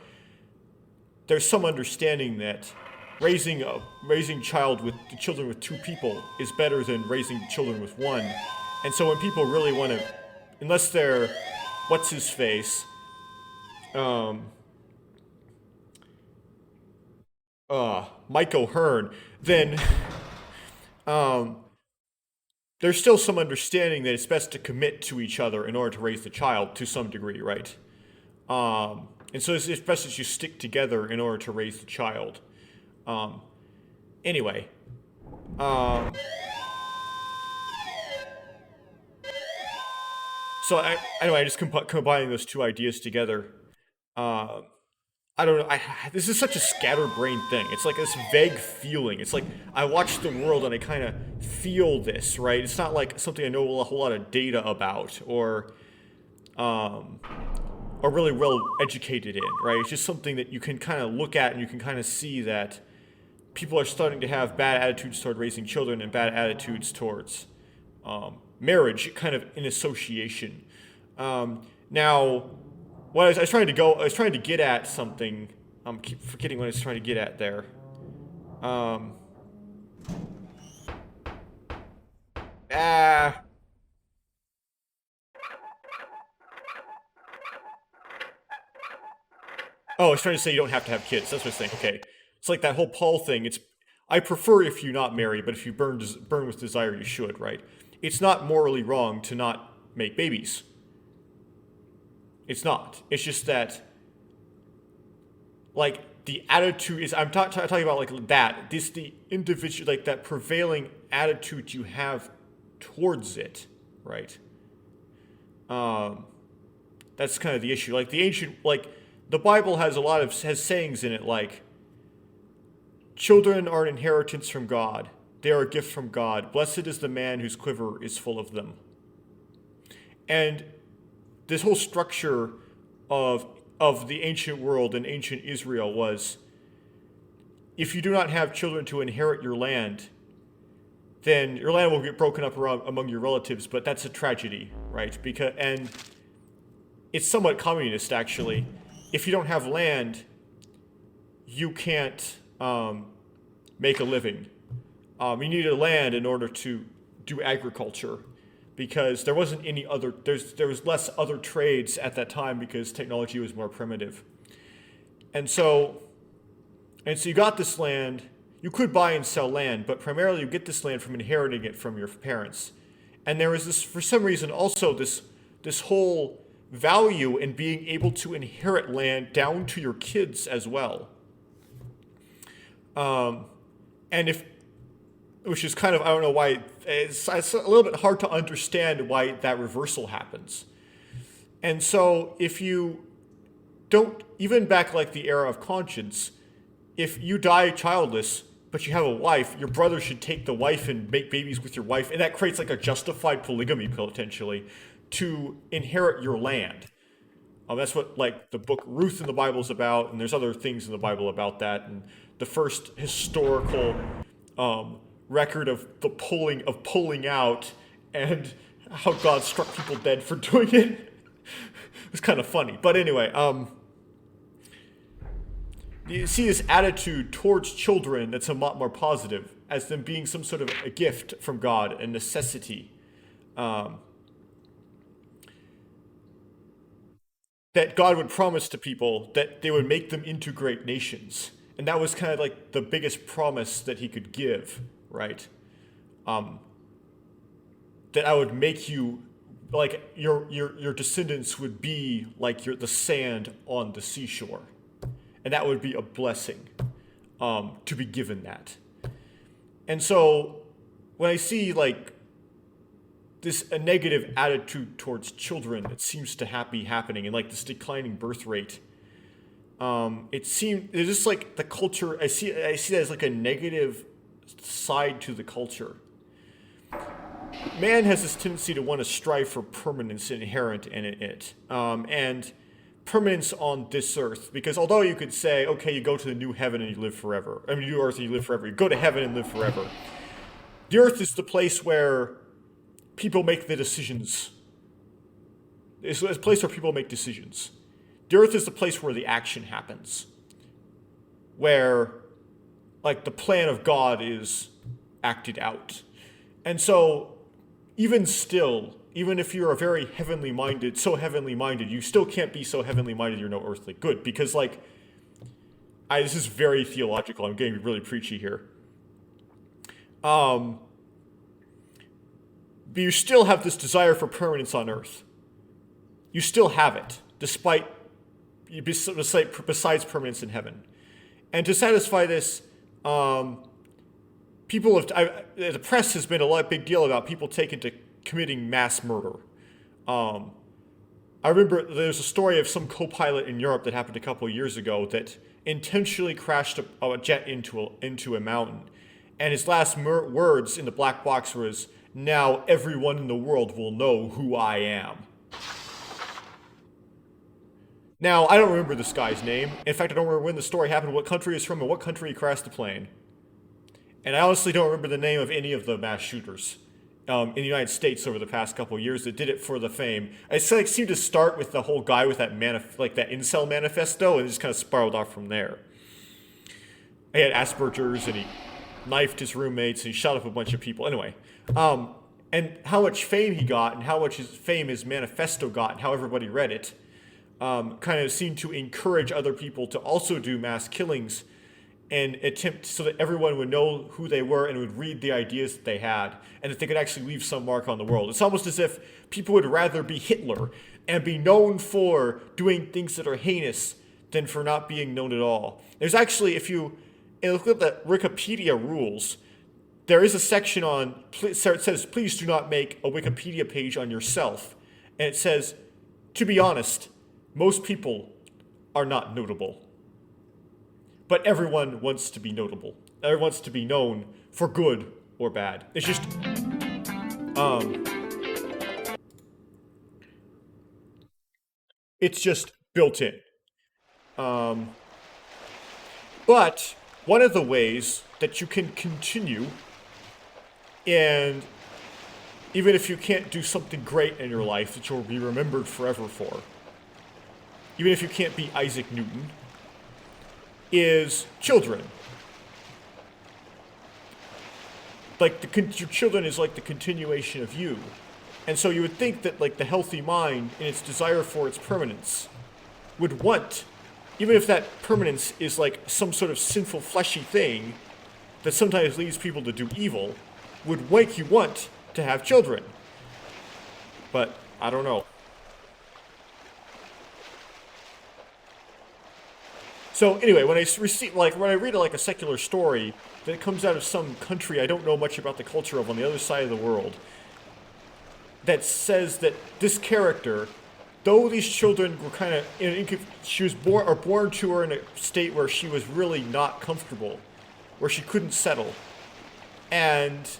[SPEAKER 1] there's some understanding that raising children with 2 people is better than raising children with 1. And so when people really want to, unless they're what's his face, Mike O'Hearn, then there's still some understanding that it's best to commit to each other in order to raise the child to some degree, right? And so it's best that you stick together in order to raise the child. Anyway. So anyway, I just combining those two ideas together. I don't know. This is such a scatterbrained thing. It's like this vague feeling. It's like I watch the world and I kind of feel this, right? It's not like something I know a whole lot of data about or really well educated in, right? It's just something that you can kind of look at and you can kind of see that people are starting to have bad attitudes toward raising children and bad attitudes towards marriage, kind of in association. Now. Well, I was trying to get at something. Keep forgetting what I was trying to get at there. Oh, I was trying to say you don't have to have kids. That's what I was saying. Okay. It's like that whole Paul thing. I prefer if you not marry, but if you burn with desire, you should, right? It's not morally wrong to not make babies. It's not. It's just that, like, the attitude is, I'm talking about, like, that. This, the individual, like, that prevailing attitude you have towards it, right? That's kind of the issue. Like, the ancient, like, the Bible has has sayings in it, like, children are an inheritance from God. They are a gift from God. Blessed is the man whose quiver is full of them. And this whole structure of the ancient world and ancient Israel was, if you do not have children to inherit your land, then your land will get broken up among your relatives, but that's a tragedy, right? And it's somewhat communist, actually. If you don't have land, you can't make a living. You needed land in order to do agriculture, because there wasn't any other, there was less other trades at that time because technology was more primitive. And so you got this land. You could buy and sell land, but primarily you get this land from inheriting it from your parents. And there was this, for some reason, also this whole value in being able to inherit land down to your kids as well. Which is kind of, I don't know why, it's a little bit hard to understand why that reversal happens. And so if you don't, even back like the era of conscience, if you die childless, but you have a wife, your brother should take the wife and make babies with your wife, and that creates like a justified polygamy potentially to inherit your land. That's what like the book Ruth in the Bible is about, and there's other things in the Bible about that. And the first historical record of the pulling out and how God struck people dead for doing it. It's kind of funny, but anyway, you see this attitude towards children that's a lot more positive, as them being some sort of a gift from God, a necessity. That God would promise to people that they would make them into great nations. And that was kind of like the biggest promise that he could give, right? That I would make you, like, your descendants would be like the sand on the seashore. And that would be a blessing to be given that. And so when I see like a negative attitude towards children that seems to be happening, and like this declining birth rate, it's just like the culture. I see that as like a negative side to the culture. Man has this tendency to want to strive for permanence inherent in it, and permanence on this earth. Because although you could say, okay, you go to the new heaven and you live forever. I mean, new earth and you live forever. You go to heaven and live forever. The earth is the place where people make the decisions. It's a place where people make decisions. The earth is the place where the action happens. Where, like, the plan of God is acted out. And so, even still, even if you're a very heavenly minded, you still can't be so heavenly minded you're no earthly good. Because, like, this is very theological. I'm getting really preachy here. But you still have this desire for permanence on earth. You still have it, besides permanence in heaven. And to satisfy this, the press has been a big deal about people taken to committing mass murder. I remember there's a story of some co-pilot in Europe that happened a couple of years ago that intentionally crashed a jet into a mountain. And his last words in the black box was, "Now everyone in the world will know who I am." Now, I don't remember this guy's name. In fact, I don't remember when the story happened, what country he's from, and what country he crashed the plane. And I honestly don't remember the name of any of the mass shooters in the United States over the past couple of years that did it for the fame. It seemed to start with the whole guy with that that incel manifesto, and it just kind of spiraled off from there. He had Asperger's, and he knifed his roommates, and he shot up a bunch of people. Anyway, and and how much fame he got, and how much his fame his manifesto got, and how everybody read it, kind of seemed to encourage other people to also do mass killings and attempt so that everyone would know who they were and would read the ideas that they had, and that they could actually leave some mark on the world. It's almost as if people would rather be Hitler and be known for doing things that are heinous than for not being known at all. There's actually, if you look at the Wikipedia rules, there is a section on, it says, please do not make a Wikipedia page on yourself. And it says, to be honest, most people are not notable. But everyone wants to be notable. Everyone wants to be known for good or bad. It's just, it's just built in. But one of the ways that you can continue, and even if you can't do something great in your life that you'll be remembered forever for, even if you can't be Isaac Newton, is children. Like, your children is like the continuation of you. And so you would think that, like, the healthy mind, in its desire for its permanence, would want, even if that permanence is like some sort of sinful fleshy thing that sometimes leads people to do evil, would make you want to have children. But I don't know. So anyway, when I read like a secular story that comes out of some country I don't know much about the culture of on the other side of the world, that says that this character, though these children were kind of, she was born to her in a state where she was really not comfortable, where she couldn't settle, and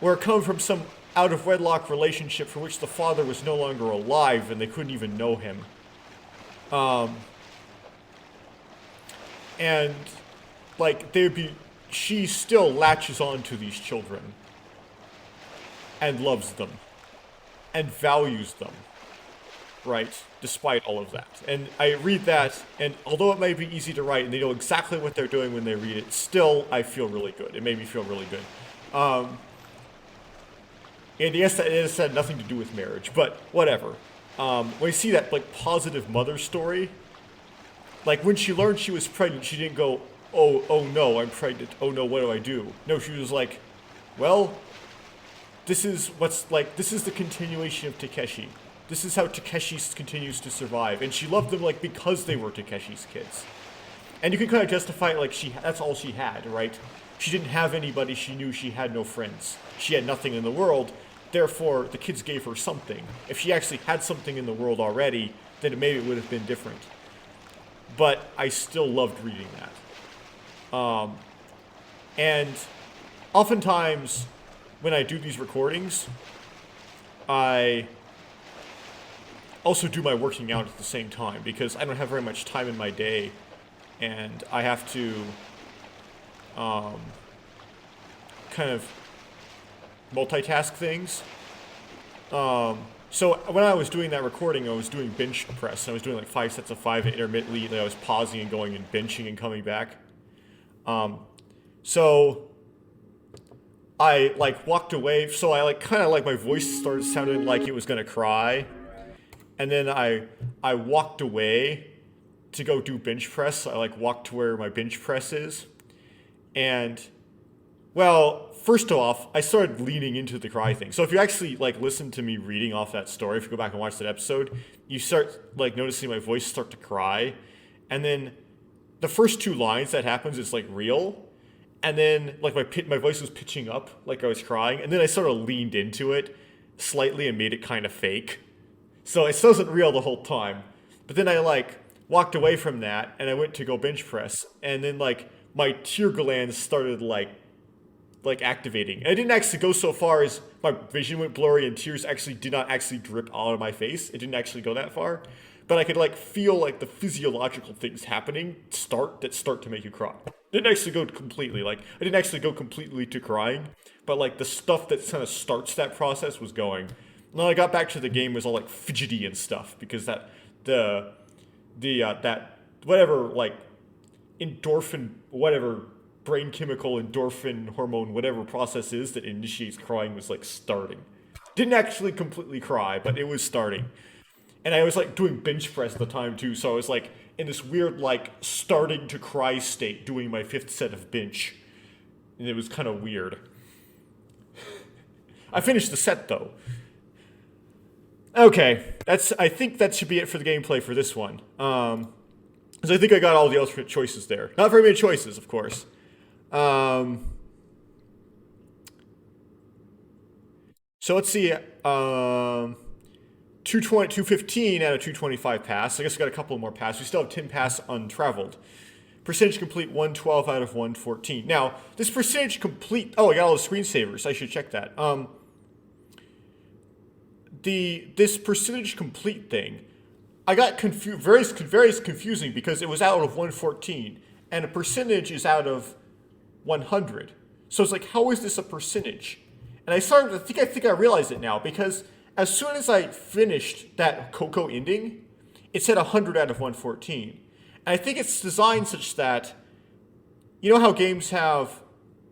[SPEAKER 1] where it come from some out of wedlock relationship for which the father was no longer alive and they couldn't even know him. And like she still latches on to these children and loves them and values them, right? Despite all of that. And I read that, and although it might be easy to write and they know exactly what they're doing when they read it, still I feel really good. It made me feel really good. And yes, it had nothing to do with marriage, but whatever. When you see that like positive mother story, like when she learned she was pregnant, she didn't go, oh no, I'm pregnant. Oh no, what do I do? No, she was like, well, this is the continuation of Takeshi. This is how Takeshi continues to survive. And she loved them like because they were Takeshi's kids. And you can kind of justify it like that's all she had, right? She didn't have anybody, she knew she had no friends. She had nothing in the world, therefore the kids gave her something. If she actually had something in the world already, then maybe it would have been different. But I still loved reading that. And oftentimes when I do these recordings, I also do my working out at the same time because I don't have very much time in my day and I have to kind of multitask things. So when I was doing that recording, I was doing bench press. And I was doing like 5 sets of 5 intermittently. Then I was pausing and going and benching and coming back. So I like walked away. So I like kind of like my voice started sounding like it was gonna cry. And then I walked away to go do bench press. I like walked to where my bench press is. And well, first off, I started leaning into the cry thing. So if you actually like listen to me reading off that story, if you go back and watch that episode, you start like noticing my voice start to cry. And then the first 2 lines that happens is like real. And then like my voice was pitching up like I was crying. And then I sort of leaned into it slightly and made it kind of fake. So it still wasn't real the whole time. But then I like walked away from that and I went to go bench press. And then like my tear glands started like activating. And I didn't actually go so far as my vision went blurry and tears actually did not actually drip out of my face. It didn't actually go that far. But I could like feel like the physiological things happening start to make you cry. Didn't actually go completely. Like I didn't actually go completely to crying, but like the stuff that kind of starts that process was going. And then I got back to the game was all like fidgety and stuff because that whatever like endorphin whatever brain chemical endorphin hormone, whatever process is that initiates crying, was like starting. Didn't actually completely cry, but it was starting. And I was like doing bench press at the time too, so I was like in this weird like starting to cry state doing my 5th set of bench. And it was kind of weird. I finished the set though. Okay, I think that should be it for the gameplay for this one. Because I think I got all the alternate choices there. Not very many choices, of course. So let's see. 215 out of 225 pass. I guess we got a couple more pass. We still have 10 pass untraveled. Percentage complete 112 out of 114. Now, this percentage complete... Oh, I got all the screensavers. I should check that. This percentage complete thing, I got very confusing because it was out of 114, and a percentage is out of 100. So it's like, how is this a percentage? And I think I realized it now, because as soon as I finished that Coco ending, it said 100 out of 114. And I think it's designed such that, you know how games have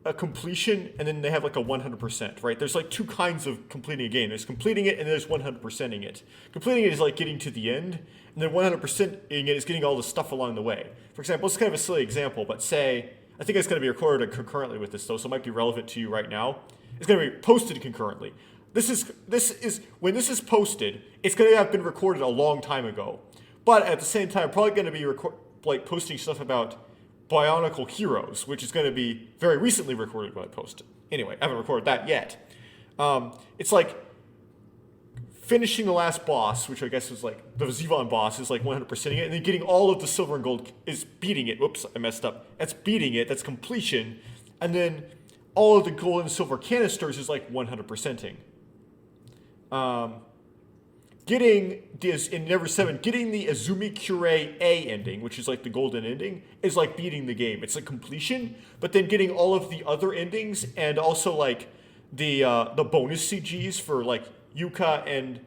[SPEAKER 1] a completion and then they have like a 100%, right? There's like 2 kinds of completing a game. There's completing it and there's 100%ing it. Completing it is like getting to the end, and then 100%ing it is getting all the stuff along the way. For example, it's kind of a silly example, but say, I think it's going to be recorded concurrently with this though, so it might be relevant to you right now. It's going to be posted concurrently. This is when this is posted, it's going to have been recorded a long time ago. But at the same time, I'm probably going to be posting stuff about Bionicle Heroes, which is going to be very recently recorded when I post it. Anyway, I haven't recorded that yet. It's like finishing the last boss, which I guess was like the Zevon boss, is like 100%ing it, and then getting all of the silver and gold is beating it. Whoops, I messed up. That's beating it. That's completion. And then all of the gold and silver canisters is like 100%ing. Getting this in Ever17, getting the Azumi Cure A ending, which is like the golden ending, is like beating the game. It's like completion, but then getting all of the other endings and also like the bonus CGs for like Yuka and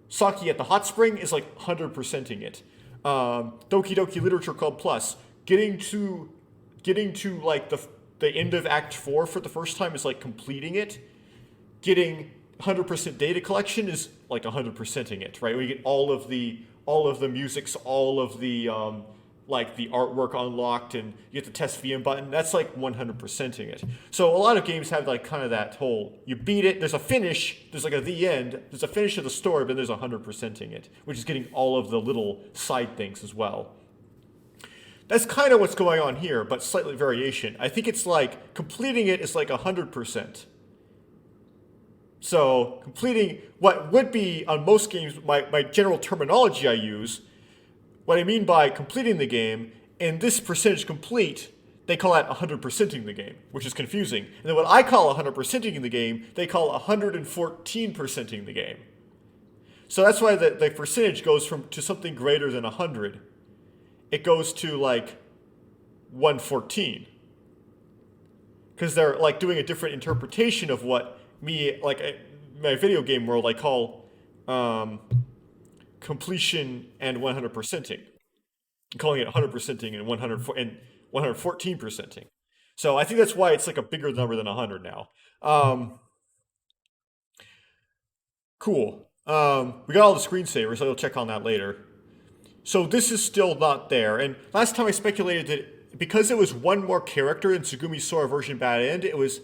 [SPEAKER 1] Saki at the hot spring is like 100%ing it. Doki Doki Literature Club Plus, getting to like the end of Act 4 for the first time is like completing it. Getting 100% data collection is like 100%ing it, right? We get all of the musics, all of the like the artwork unlocked, and you get the test VM button. That's like 100%ing it. So a lot of games have like kind of that whole, you beat it, there's a finish, there's like the end, there's a finish of the story, but there's 100%ing it, which is getting all of the little side things as well. That's kind of what's going on here, but slightly variation. I think it's like completing it is like 100%. So completing what would be on most games, my general terminology I use, what I mean by completing the game, in this percentage complete, they call that 100%ing the game, which is confusing. And then what I call 100%ing the game, they call 114%ing the game. So that's why the percentage goes to something greater than 100. It goes to like 114. Because they're like doing a different interpretation of what my video game world, I call completion and 100%ing. I'm calling it 100%ing and 114%ing. So I think that's why it's like a bigger number than 100 now. Cool. We got all the screensavers, so I'll check on that later. So this is still not there. And last time I speculated that because it was one more character in Tsugumi Sora version Bad End, it was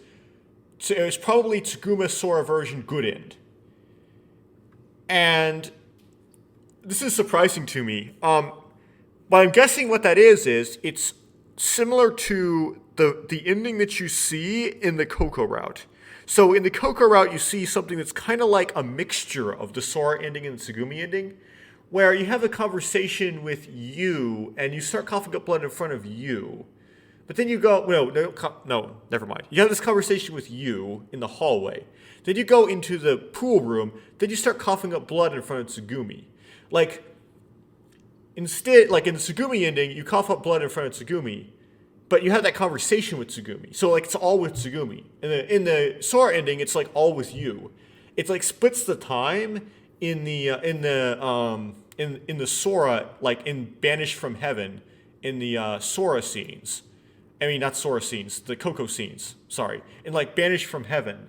[SPEAKER 1] probably Tsuguma Sora version Good End. And this is surprising to me. But I'm guessing what that is it's similar to the ending that you see in the Coco route. So in the Coco route, you see something that's kind of like a mixture of the Sora ending and the Tsugumi ending, where you have a conversation with you, and you start coughing up blood in front of you. But then you go, no, never mind. You have this conversation with you in the hallway. Then you go into the pool room. Then you start coughing up blood in front of Tsugumi. Instead, like in the Tsugumi ending, you cough up blood in front of Tsugumi, but you have that conversation with Tsugumi. So like it's all with Tsugumi. In the Sora ending, it's like all with you. It's like splits the time in the Sora, like in Banished from Heaven, in the Sora scenes. I mean, not Sora scenes, the Coco scenes. Sorry, in like Banished from Heaven,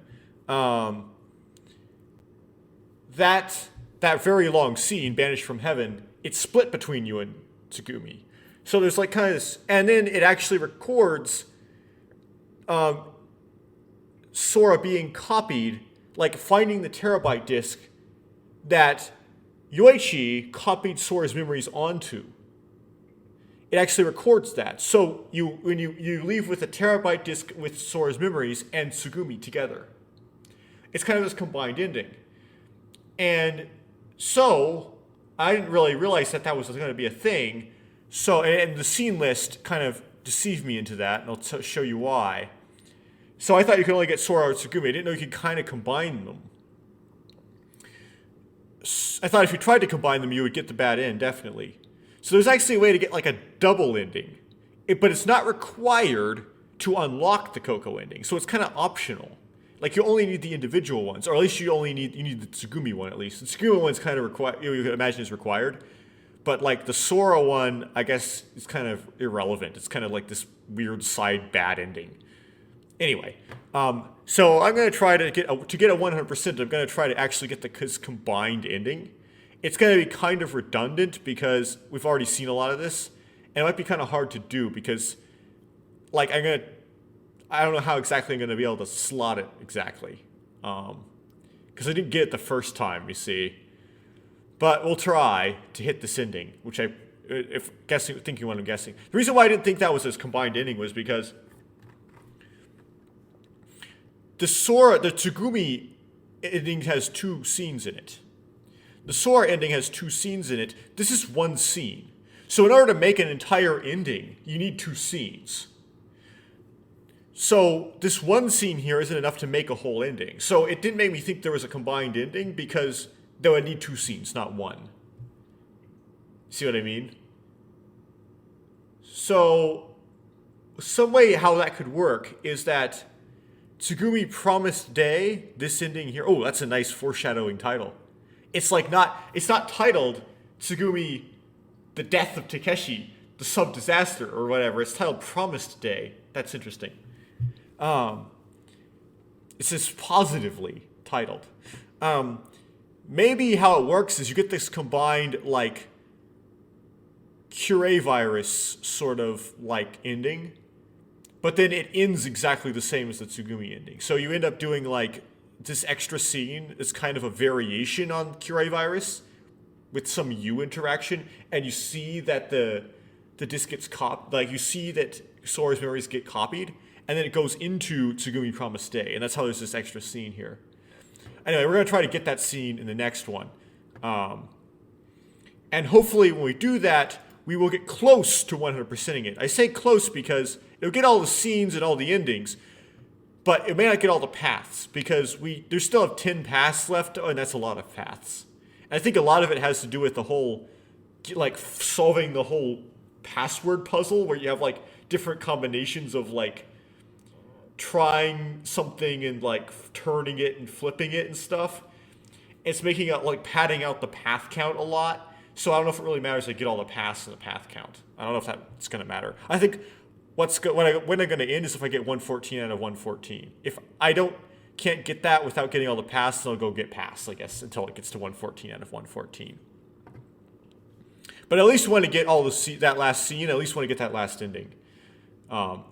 [SPEAKER 1] that very long scene, Banished from Heaven, it's split between you and Tsugumi. So there's like kind of this, and then it actually records Sora being copied, like finding the terabyte disk that Yoichi copied Sora's memories onto. It actually records that. So when you leave with a terabyte disk with Sora's memories and Tsugumi together. It's kind of this combined ending. And so I didn't really realize that was going to be a thing. So, and the scene list kind of deceived me into that, and I'll show you why. So I thought you could only get Sora or Tsugumi. I didn't know you could kind of combine them. I thought if you tried to combine them, you would get the bad end, definitely. So there's actually a way to get like a double ending. But it's not required to unlock the Coco ending. So it's kind of optional. Like you only need the individual ones, or at least you need the Tsugumi one at least. The Tsugumi one's kind of required, you could imagine is required. But like the Sora one, I guess is kind of irrelevant. It's kind of like this weird side bad ending. Anyway, so I'm going to try to get a 100%. I'm going to try to actually get this combined ending. It's going to be kind of redundant because we've already seen a lot of this, and it might be kind of hard to do because, like, I don't know how exactly I'm going to be able to slot it exactly, because I didn't get it the first time, you see. But we'll try to hit this ending, which thinking what I'm guessing. The reason why I didn't think that was this combined ending was because the Tsugumi ending has 2 scenes in it. The Sora ending has 2 scenes in it. This is 1 scene. So in order to make an entire ending, you need 2 scenes. So this 1 scene here isn't enough to make a whole ending. So it didn't make me think there was a combined ending because they would need 2 scenes, not 1. See what I mean? So some way how that could work is that Tsugumi Promised Day, this ending here. Oh, that's a nice foreshadowing title. It's not titled Tsugumi The Death of Takeshi, The Sub-Disaster, or whatever. It's titled Promised Day. That's interesting. It's just positively titled. Maybe how it works is you get this combined, like, Cure virus sort of, like, ending. But then it ends exactly the same as the Tsugumi ending. So you end up doing, like, this extra scene is kind of a variation on Cure virus with some U interaction, and you see that the disc gets copied. Like, you see that Sora's memories get copied, and then it goes into Tsugumi Promised Day, and that's how there's this extra scene here. Anyway, we're going to try to get that scene in the next one. And hopefully when we do that, we will get close to 100%ing it. I say close because it'll get all the scenes and all the endings, but it may not get all the paths because there's still have 10 paths left, and that's a lot of paths. And I think a lot of it has to do with the whole, like, solving the whole password puzzle where you have, like, different combinations of, like, trying something and, like, turning it and flipping it and stuff. It's making it, like, padding out the path count a lot. So I don't know if it really matters to get all the paths in the path count. I don't know if that's going to matter. I think when I'm going to end is if I get 114 out of 114. If I can't get that without getting all the paths, then I'll go get paths, I guess, until it gets to 114 out of 114. But at least want to get that last scene. At least want to get that last ending.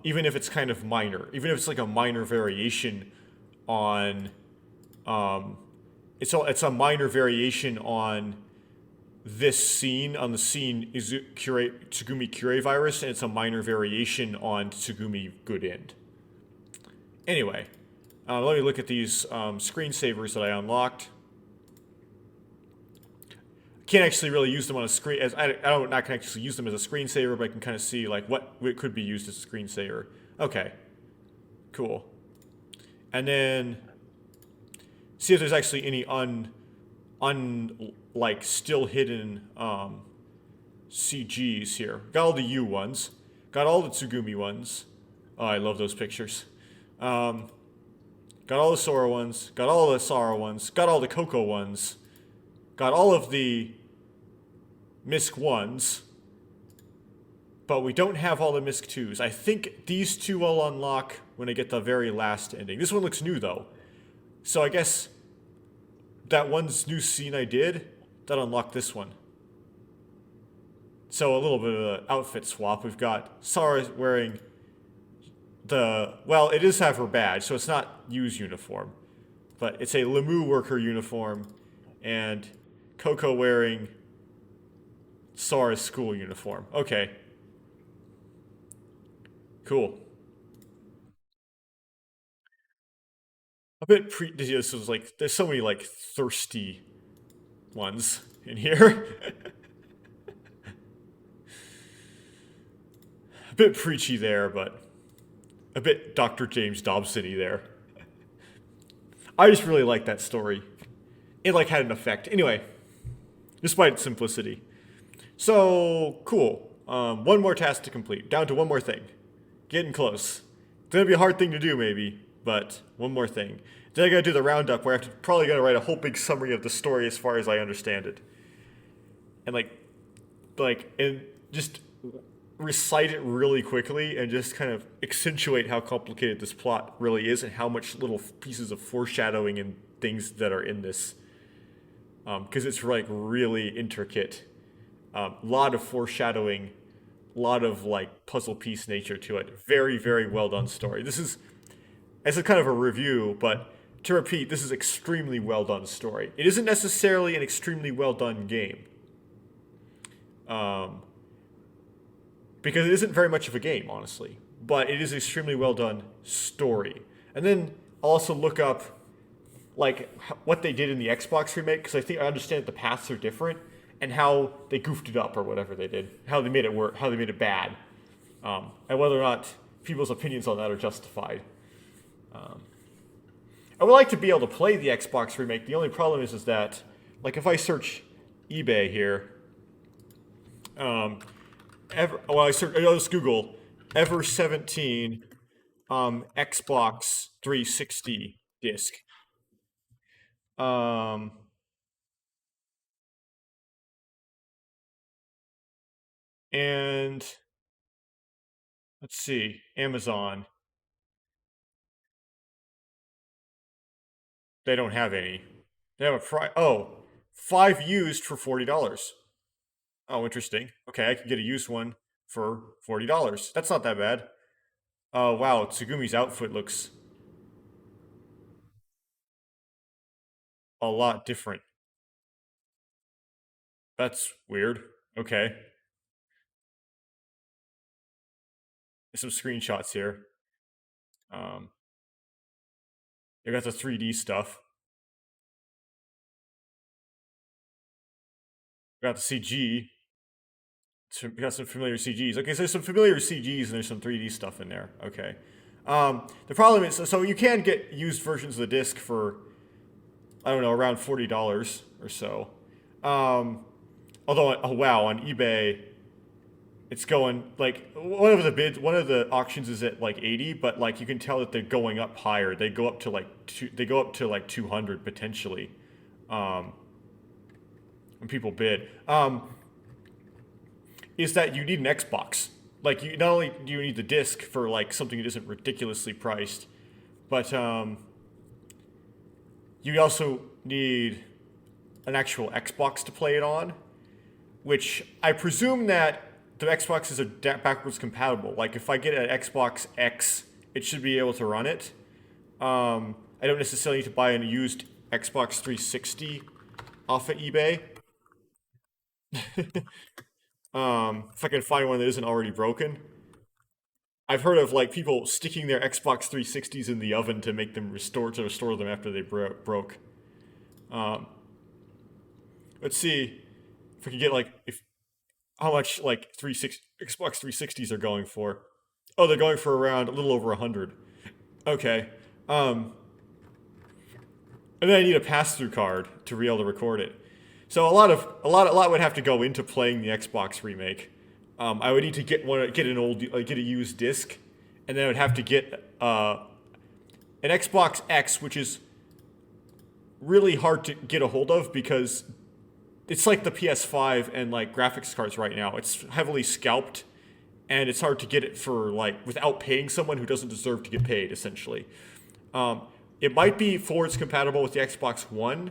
[SPEAKER 1] Even if it's kind of minor. Even if it's like a minor variation on... It's a minor variation on this scene. On the scene is Tsugumi Cure virus, and it's a minor variation on Tsugumi Good End. Anyway, let me look at these screensavers that I unlocked. Can't actually really use them on a screen. I don't not can actually use them as a screensaver, but I can kind of see like what it could be used as a screensaver. Okay, cool. And then see if there's actually any like still hidden CGs here. Got all the U ones. Got all the Tsugumi ones. Oh, I love those pictures. Got all the Sora ones. Got all the Sora ones. Got all the Coco ones. Got all of the Misk ones. but we don't have all the MISC 2s. I think these two will unlock when I get the very last ending. This one looks new, though. So I guess that one new scene I did, that unlocked this one. So a little bit of an outfit swap. We've got Sarah wearing the... Well, it does have her badge, so it's not Yu's uniform. But it's a Lemu worker uniform, and Coco wearing Sarah's school uniform. Okay. Cool. A bit this was like, there's so many like thirsty ones in here. A bit preachy there, but a bit Dr. James Dobson-y there. I just really like that story. It like had an effect. Anyway, despite its simplicity. So, cool. One more task to complete. Down to one more thing. Getting close. It's gonna be a hard thing to do, maybe, but one more thing. Then I gotta do the roundup, where I have to probably gotta write a whole big summary of the story as far as I understand it, and and just recite it really quickly and just kind of accentuate how complicated this plot really is and how much little pieces of foreshadowing and things that are in this, because it's like really intricate. Lot of foreshadowing. Lot of like puzzle piece nature to it. Very, very well done story. This is, as a kind of a review, but to repeat, this is extremely well done story. It isn't necessarily an extremely well done game, because it isn't very much of a game, honestly. But it is extremely well done story. And then also look up like what they did in the Xbox remake, because I think I understand that the paths are different. And how they goofed it up or whatever they did. How they made it work, how they made it bad. And whether or not people's opinions on that are justified. I would like to be able to play the Xbox remake. The only problem is that, like if I search eBay here, I'll just Google Ever17 Xbox 360 disc. And let's see, Amazon. They don't have any. They have a price. Oh, 5 used for $40. Oh, interesting. Okay, I can get a used one for $40. That's not that bad. Oh, wow, Tsugumi's outfit looks a lot different. That's weird. Okay. There's some screenshots here. They got the 3D stuff. Got the CG. We got some familiar CGs. Okay, so there's some familiar CGs and there's some 3D stuff in there. Okay. The problem is, so you can get used versions of the disc for, I don't know, around $40 or so. Although, oh wow, on eBay, it's going like one of the auctions is at like 80, but like you can tell that they're going up higher. They go up to like 200 potentially, when people bid. Is that you need an Xbox? Like you not only do you need the disc for like something that isn't ridiculously priced, but you also need an actual Xbox to play it on, which I presume that the Xboxes are backwards compatible. Like if I get an Xbox X, it should be able to run it. I don't necessarily need to buy a used Xbox 360 off of eBay. If I can find one that isn't already broken. I've heard of like people sticking their Xbox 360s in the oven to make them restore them after they broke. Let's see if we can get like how much like Xbox 360s are going for. Oh, they're going for around a little over 100. Okay. And then I need a pass-through card to be able to record it. So a lot would have to go into playing the Xbox remake. I would need to get a used disc, and then I would have to get an Xbox X, which is really hard to get a hold of because it's like the PS5 and like graphics cards right now. It's heavily scalped, and it's hard to get it for like without paying someone who doesn't deserve to get paid. Essentially, it might be forwards compatible with the Xbox One,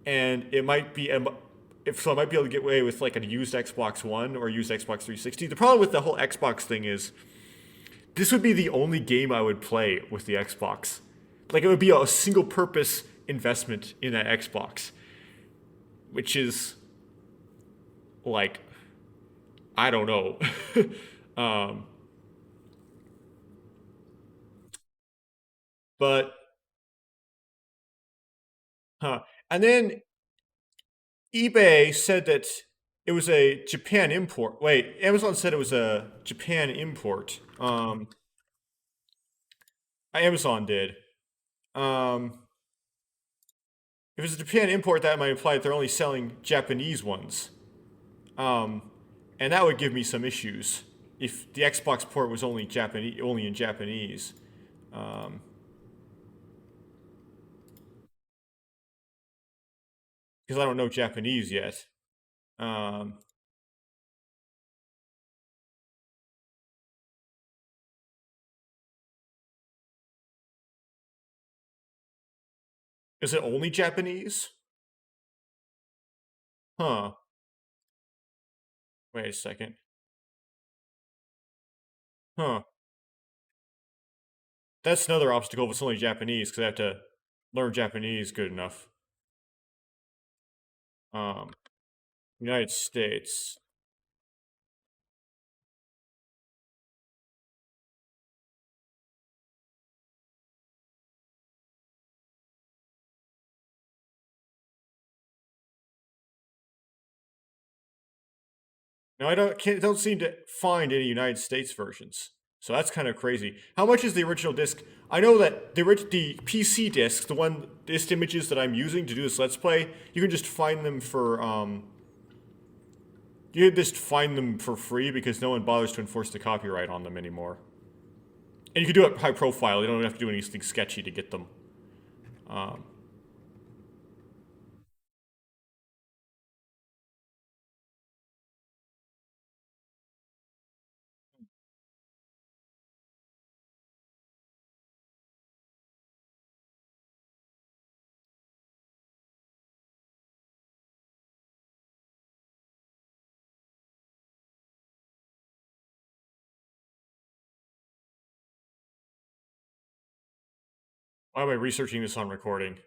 [SPEAKER 1] and it might be if so, I might be able to get away with like a used Xbox One or used Xbox 360. The problem with the whole Xbox thing is this would be the only game I would play with the Xbox. Like it would be a single purpose investment in that Xbox, which is like I don't know. um, but huh. And then eBay said that it was a Japan import. Wait, Amazon said it was a Japan import. Amazon did. If it's a Japan import, that might imply that they're only selling Japanese ones. And that would give me some issues if the Xbox port was only Japanese, only in Japanese. Because I don't know Japanese yet. Is it only Japanese? Huh. Wait a second. Huh. That's another obstacle if it's only Japanese, because I have to learn Japanese good enough. United States. No, I don't seem to find any United States versions. So that's kind of crazy. How much is the original disc? I know that the PC disc, the one disc images that I'm using to do this Let's Play, you can just find them for you can just find them for free because no one bothers to enforce the copyright on them anymore. And you can do it high profile. You don't have to do anything sketchy to get them. Why am I researching this on recording?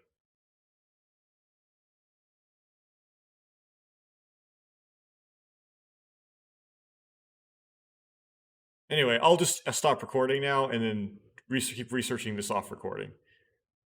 [SPEAKER 1] Anyway, I'll just stop recording now and then keep researching this off recording.